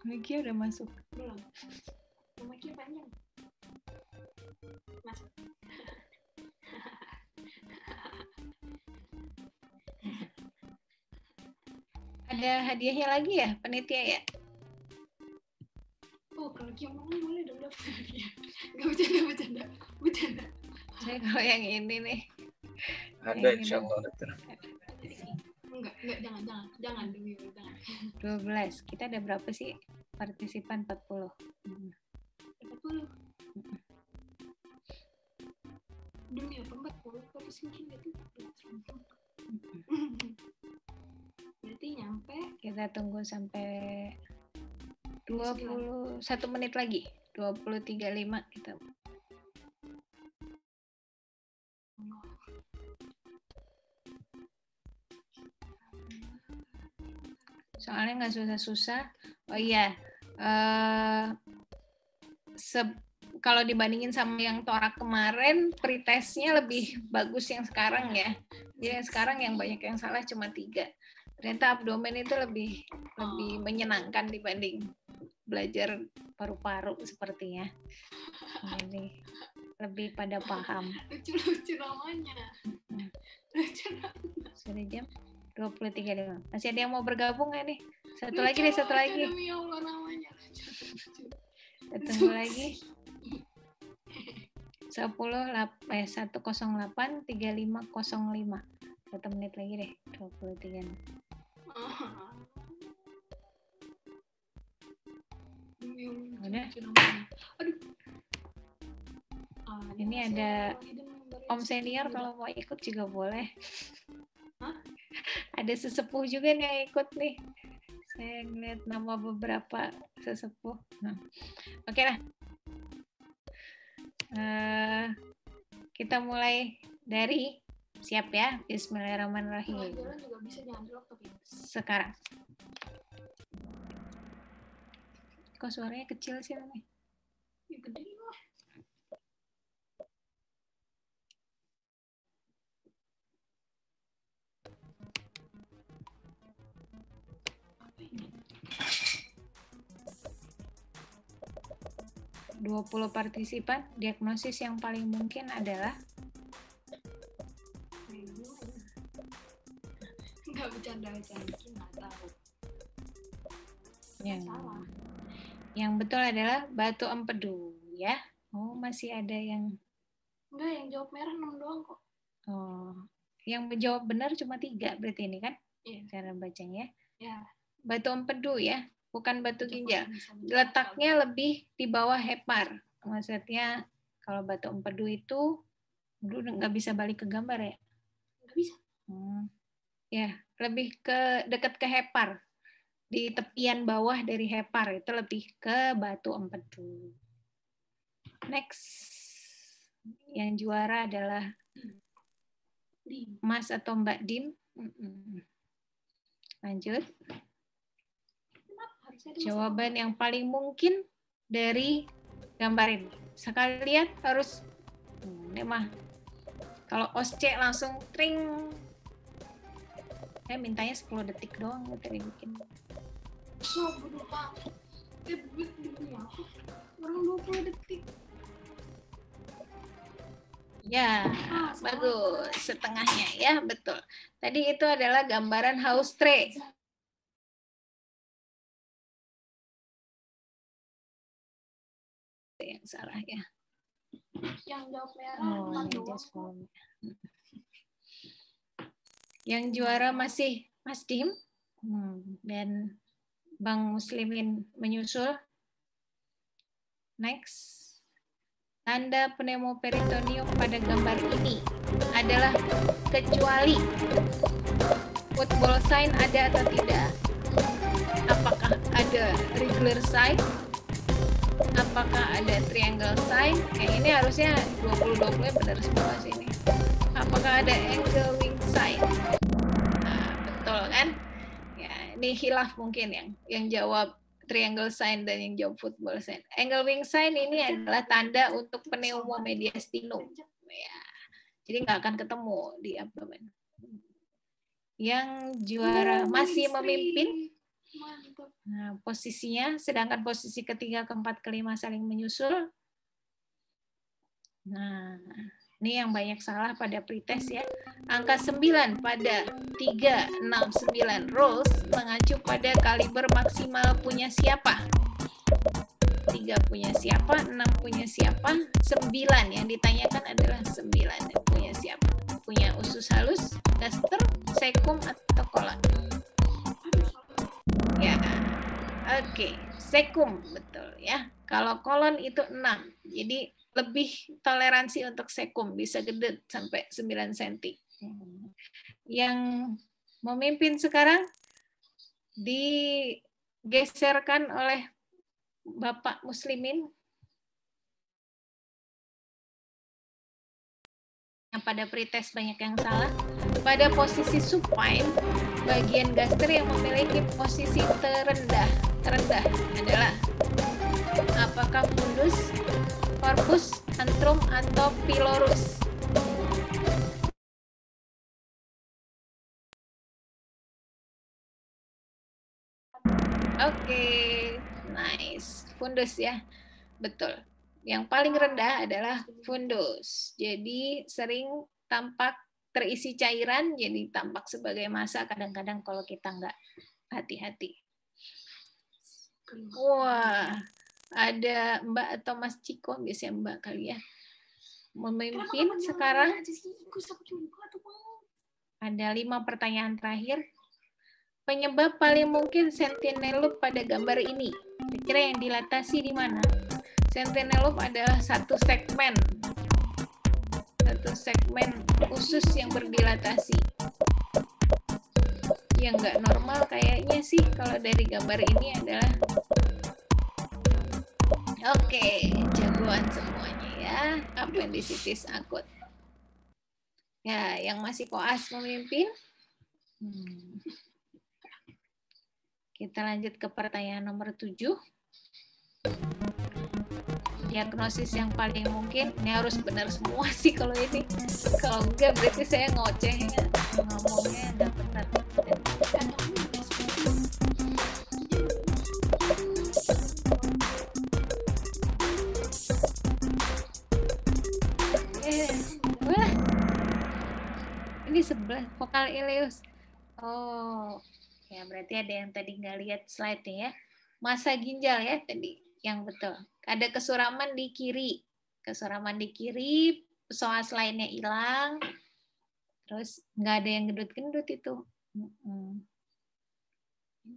Miki udah masuk. Belum. Miki panjang. Masuk. Ada hadiahnya lagi ya, panitia ya? Oh, kalau yang mana boleh dong dapat hadiah. Gak bercanda. Saya kalau yang ini nih. Ada insya Allah dokter. Enggak, jangan demi jangan. 12. Kita ada berapa sih partisipan? 40. 40. Demi apa 40? Fokus mungkin gitu. Berarti nyampe. Kita tunggu sampai 21 menit lagi. 20.35 kita. Soalnya nggak susah-susah. Oh iya, kalau dibandingin sama yang torak kemarin, pretestnya lebih bagus yang sekarang ya. Jadi yang sekarang yang banyak yang salah cuma 3. Ternyata abdomen itu lebih menyenangkan dibanding belajar paru-paru sepertinya. Jadi lebih pada paham. Lucu namanya. Sudah jam 23.05. Masih ada yang mau bergabung nggak nih? Satu lagi deh. Demi Allah namanya. Tunggu lagi. 108 3505. 1 menit lagi deh. 23. Udah. Aduh. Ini ada Om Senior kalau mau ikut juga boleh. Hah? Ada sesepuh juga nih yang ikut nih. Saya ngeliat nama beberapa sesepuh. Nah. Oke lah. Kita mulai dari siap ya. Bismillahirrahmanirrahim. Jalan juga bisa diambil tapi sekarang. Kok suaranya kecil sih nih? ya gede lah. 20 partisipan, diagnosis yang paling mungkin adalah Nggak bercanda, nggak tahu. Yang betul adalah batu empedu ya. Oh, masih ada yang Enggak, yang jawab merah 6 doang kok. Oh, yang menjawab benar cuma 3 berarti ini kan? Iya. Cara bacanya. Ya. Batu empedu ya, bukan batu ginjal. Letaknya lebih di bawah hepar. Maksudnya kalau batu empedu itu dulu nggak bisa balik ke gambar ya? Nggak bisa. Ya, lebih ke dekat ke hepar. Di tepian bawah dari hepar itu lebih ke batu empedu. Next. Yang juara adalah Mas atau Mbak Dim. Lanjut. Jawaban yang paling mungkin dari gambar ini. Sekali lihat harus ini mah. Kalau OSCE langsung tring. Saya mintanya 10 detik doang tadi bikin. So, bodoh banget. Orang 20 detik. Ya, bagus. Setengahnya ya, betul. Tadi itu adalah gambaran house tray. Yang salah ya. Yang jawab merah Yang juara masih Mas Dim dan Bang Muslimin menyusul. Next. Tanda pneumoperitoneum pada gambar ini adalah kecuali. Football sign ada atau tidak? Apakah ada regular sign? Apakah ada triangle sign? Ini harusnya 20-20 benar semua sini. Apakah ada angle wing sign? Nah, betul kan? Ya, ini khilaf mungkin yang jawab triangle sign dan yang jawab football sign. Angle wing sign ini adalah tanda untuk pneumomediastinum. Ya. Jadi nggak akan ketemu di abdomen. Yang juara masih memimpin. Nah, posisinya, sedangkan posisi ketiga, keempat, kelima saling menyusul. Nah, ini yang banyak salah pada pretest ya. Angka 9 pada 369 rules mengacu pada kaliber maksimal punya siapa? 3 punya siapa, 6 punya siapa, 9 yang ditanyakan adalah 9 yang punya siapa? Punya usus halus, gaster, sekum, atau kolon? Ya, oke. Sekum, betul ya. Kalau kolon itu 6, jadi lebih toleransi untuk sekum, bisa gede sampai 9 cm. Yang memimpin sekarang digeserkan oleh Bapak Muslimin. Pada pretest banyak yang salah. Pada posisi supine, bagian gaster yang memiliki posisi terendah adalah apakah fundus, corpus, antrum, atau pylorus? Oke, nice. Fundus ya, betul. Yang paling rendah adalah fundus. Jadi sering tampak terisi cairan, jadi tampak sebagai massa kadang-kadang kalau kita nggak hati-hati. Wah, ada Mbak atau Mas Ciko, biasanya Mbak kali ya. Memimpin sekarang. Ada 5 pertanyaan terakhir. Penyebab paling mungkin sentinel loop pada gambar ini. Kira-kira yang dilatasi di mana? Sentinel loop adalah satu segmen usus yang berdilatasi. Yang nggak normal kayaknya sih kalau dari gambar ini adalah oke, jagoan semuanya ya, appendicitis akut. Ya, yang masih koas memimpin. Kita lanjut ke pertanyaan nomor 7. Diagnosis yang paling mungkin, ini harus benar semua sih kalau ini. Kalau enggak berarti saya ngoceh ya. Ngomongnya enggak benar. Wah, ini 11 vokal ileus. Oh, ya berarti ada yang tadi nggak lihat slide-nya ya. Masa ginjal ya tadi yang betul. Ada kesuraman di kiri. Kesuraman di kiri, psoas lainnya hilang. Terus nggak ada yang gendut-gendut itu.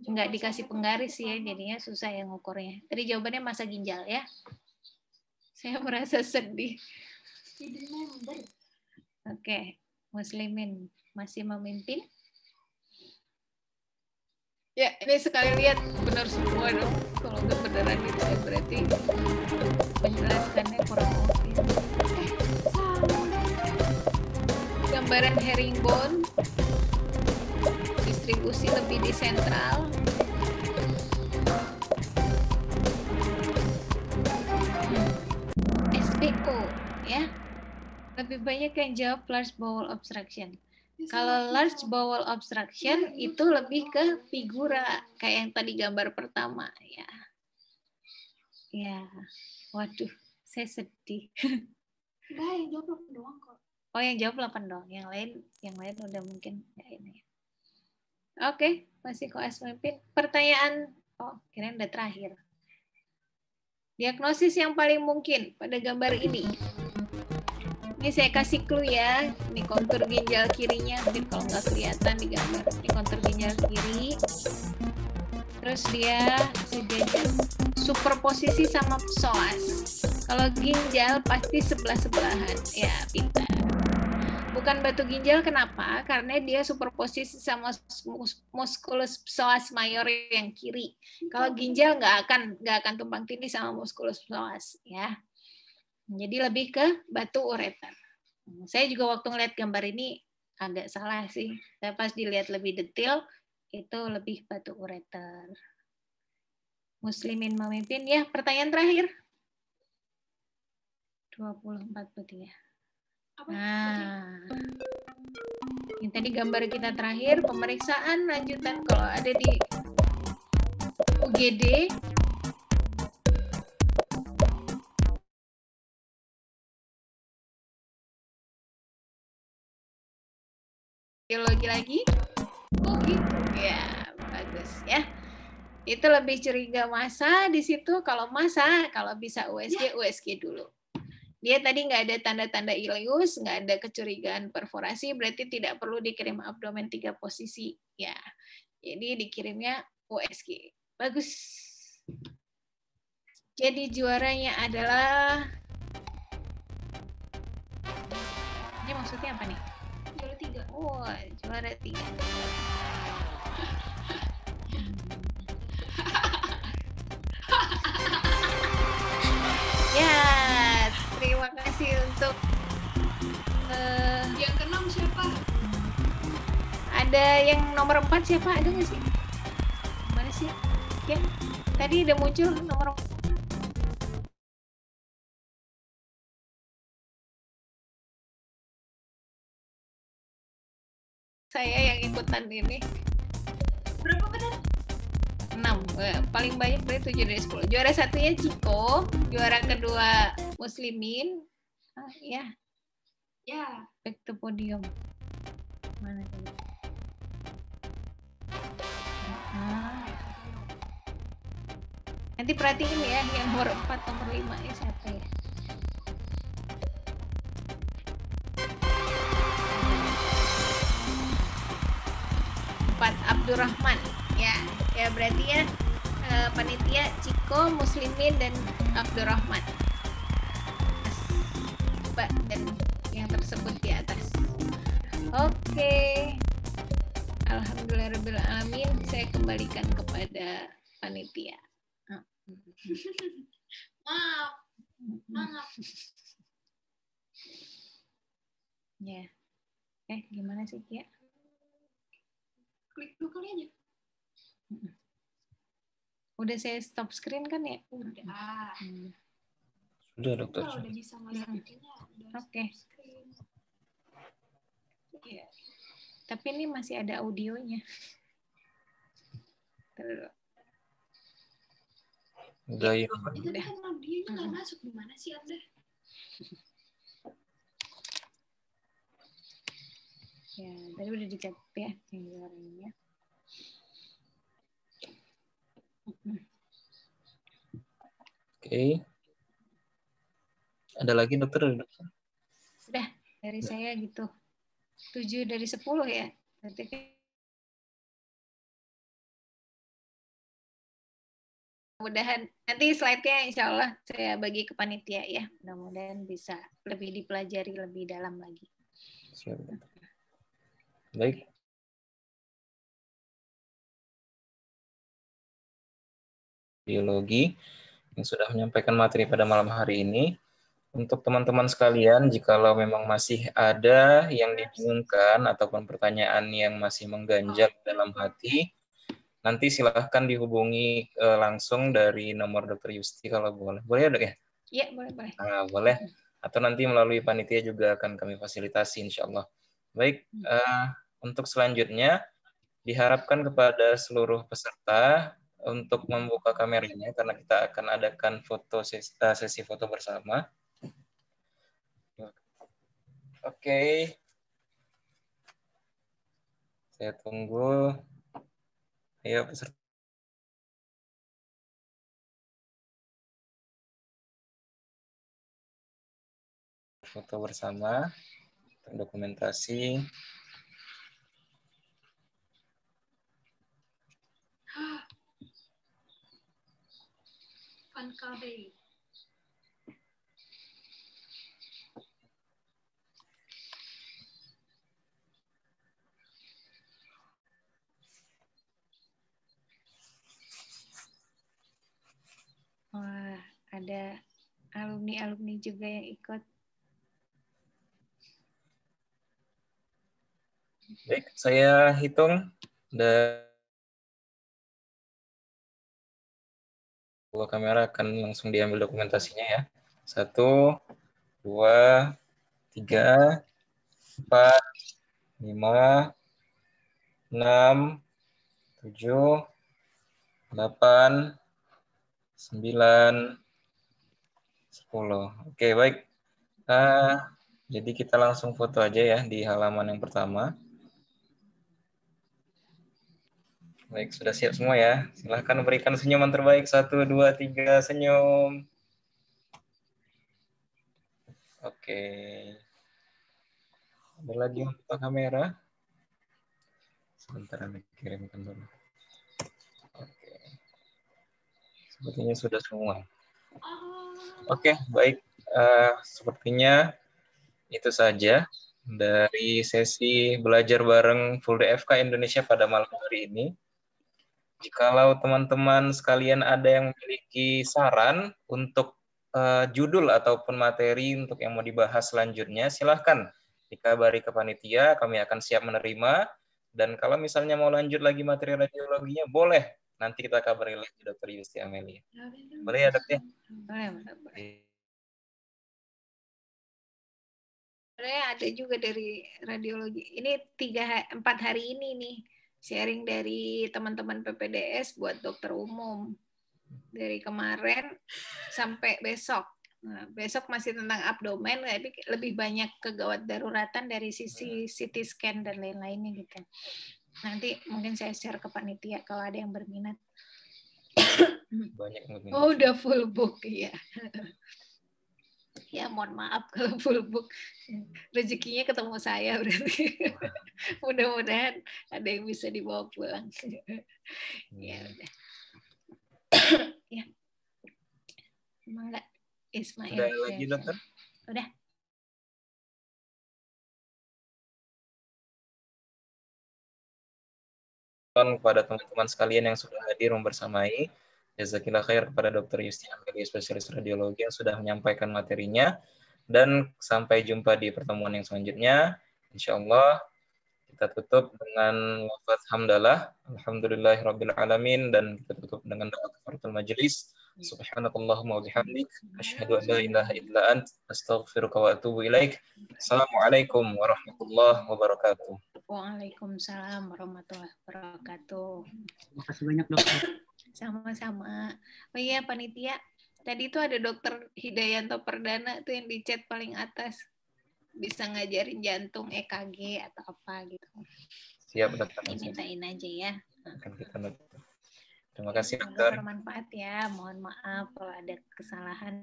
Nggak dikasih penggaris ya, jadinya susah yang ngukurnya. Tadi jawabannya masa ginjal ya. Saya merasa sedih. Oke, Muslimin masih memimpin. Ya, ini sekali lihat benar semua dong. Kalau nggak beneran itu ya berarti menjelaskannya kurang oke. Gambaran herringbone, distribusi lebih di sentral. SBO ya. Lebih banyak yang jawab large bowel obstruction. Kalau large bowel obstruction itu lebih ke figura kayak yang tadi gambar pertama ya. Ya, waduh, saya sedih. Enggak, yang jawab 8 doang kok. Oh, yang jawab 8 doang. Yang lain udah mungkin ya ini. Oke, masih koas memimpin. Pertanyaan, kirain udah terakhir. Diagnosis yang paling mungkin pada gambar ini. Ini saya kasih clue ya. Ini kontur ginjal kirinya, mungkin kalau nggak kelihatan di gambar. Ini kontur ginjal kiri. Terus dia sejajar superposisi sama psoas. Kalau ginjal pasti sebelah-sebelahan. Ya, pintar. Bukan batu ginjal, kenapa? Karena dia superposisi sama musculus psoas major yang kiri. Kalau ginjal nggak akan tumpang tindih sama musculus psoas ya. Jadi lebih ke batu ureter. Saya juga waktu ngeliat gambar ini agak salah sih. Saya pas dilihat lebih detail, itu lebih batu ureter. Muslimin memimpin. Ya, pertanyaan terakhir. 24 berarti ya. Nah, ini tadi gambar kita terakhir. Pemeriksaan lanjutan kalau ada di UGD. Biologi lagi. Oh gitu ya, bagus ya. Itu lebih curiga massa di situ. Kalau massa, kalau bisa USG dulu. Dia tadi nggak ada tanda-tanda ileus, nggak ada kecurigaan perforasi, berarti tidak perlu dikirim abdomen 3 posisi ya. Jadi dikirimnya USG. Bagus. Jadi juaranya adalah, ini maksudnya apa nih? Juara 3. Oh, juara 3. Ya, terima kasih untuk Yang ke-6 siapa? ada yang nomor 4 siapa? Ada nggak sih? Mana sih? Ya, tadi udah muncul nomor 4. Saya yang ikutan ini. Berapa benar? 6. Paling banyak berarti 7 dari 10. Juara satunya Ciko, juara kedua Muslimin. Ya. Ya. Back to podium. Mana tadi? Nanti perhatiin ya, yang nomor 4, nomor 5 ya siapa ya? Abdurrahman ya berarti ya panitia Ciko, Muslimin dan Abdurrahman. Mbak dan yang tersebut di atas. Oke. Alhamdulillahirrahmanirrahim. Saya kembalikan kepada panitia. Maaf. Ya. Gimana sih Kia? Klik 2 kali aja. Udah saya stop screen kan ya? Udah. Sudah dokter. Kalau udah bisa melihat itunya. Oke. Ya. Tapi ini masih ada audionya. Udah ya. Itu kan audionya nggak masuk, gimana sih Anda? Tadi udah dicatat ya yang juaranya. Oke. Ada lagi dokter? Udah, dari saya gitu. 7 dari 10 ya. Berarti mudah-mudahan nanti slide-nya insya Allah saya bagi ke panitia ya. Mudah-mudahan bisa lebih dipelajari lebih dalam lagi. Siap. Baik. Biologi yang sudah menyampaikan materi pada malam hari ini. Untuk teman-teman sekalian, jikalau memang masih ada yang dibingungkan ataupun pertanyaan yang masih mengganjal dalam hati, nanti silahkan dihubungi langsung dari nomor Dr. Yusti kalau boleh. Boleh ya dok ya? Iya, boleh. Nah, boleh. Atau nanti melalui panitia juga akan kami fasilitasi insya Allah. Baik, untuk selanjutnya diharapkan kepada seluruh peserta untuk membuka kameranya karena kita akan adakan sesi foto bersama. Oke. Saya tunggu. Ayo peserta. Foto bersama, dokumentasi. Pankabe. Wah, ada alumni-alumni juga yang ikut. Baik, saya hitung dan dua kamera akan langsung diambil dokumentasinya ya. 1, 2, 3, 4, 5, 6, 7, 8, 9, 10. Oke, baik. Jadi kita langsung foto aja ya di halaman yang pertama. Baik, sudah siap semua ya. Silahkan berikan senyuman terbaik. 1, 2, 3, senyum. Oke. Ada lagi yang buka kamera? Sebentar, Anda kirimkan dulu. Oke. Sepertinya sudah semua. Oke, baik. Sepertinya itu saja dari sesi belajar bareng Full DFK Indonesia pada malam hari ini. Jikalau teman-teman sekalian ada yang memiliki saran untuk judul ataupun materi untuk yang mau dibahas selanjutnya, silahkan dikabari ke panitia, kami akan siap menerima. Dan kalau misalnya mau lanjut lagi materi radiologinya, boleh. Nanti kita kabari lagi Dr. Yusti Amelia. Boleh ya, Dok ya? Boleh. Sebenarnya ada juga dari radiologi. Ini 4 hari ini nih. Sharing dari teman-teman PPDS buat dokter umum. Dari kemarin sampai besok. Nah, besok masih tentang abdomen, tapi lebih banyak kegawat daruratan dari sisi CT scan dan lain-lainnya gitu. Nanti mungkin saya share ke panitia kalau ada yang berminat. Banyak yang berminat. Oh, udah full book ya. Ya, mohon maaf kalau full book. Rezekinya ketemu saya berarti. Mudah-mudahan ada yang bisa dibawa pulang. Ya udah. Ya. Enggak, Ismail. Udah lagi, Dokter? Udah. Kepada teman-teman sekalian yang sudah hadir membersamai. Jazakillah khair kepada Dr. Yusti Amelia, spesialis radiologi yang sudah menyampaikan materinya. Dan sampai jumpa di pertemuan yang selanjutnya. Insya Allah kita tutup dengan lafaz hamdalah. Alhamdulillahirabbil alamin, dan kita tutup dengan doa kafaratul majelis. Subhanakallahumma wa bihamdik asyhadu an la ilaha illa ant astaghfiruka wa atubu ilaik. Assalamualaikum warahmatullahi wabarakatuh. Waalaikumsalam warahmatullahi wabarakatuh. Terima kasih banyak, Dokter. Sama-sama. Oh iya, panitia. Tadi itu ada Dokter Hidayanto Perdana tuh yang di chat paling atas. bisa ngajarin jantung, EKG atau apa gitu. Siap dokter. Dimintain aja ya. Akan kita note. Terima kasih Semoga dokter. bermanfaat ya. Mohon maaf kalau ada kesalahan.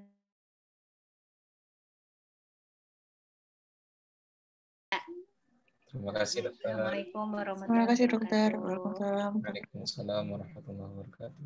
Terima kasih dokter. Assalamualaikum warahmatullahi Terima kasih dokter. wabarakatuh. Waalaikumsalam. Waalaikumsalam warahmatullahi wabarakatuh.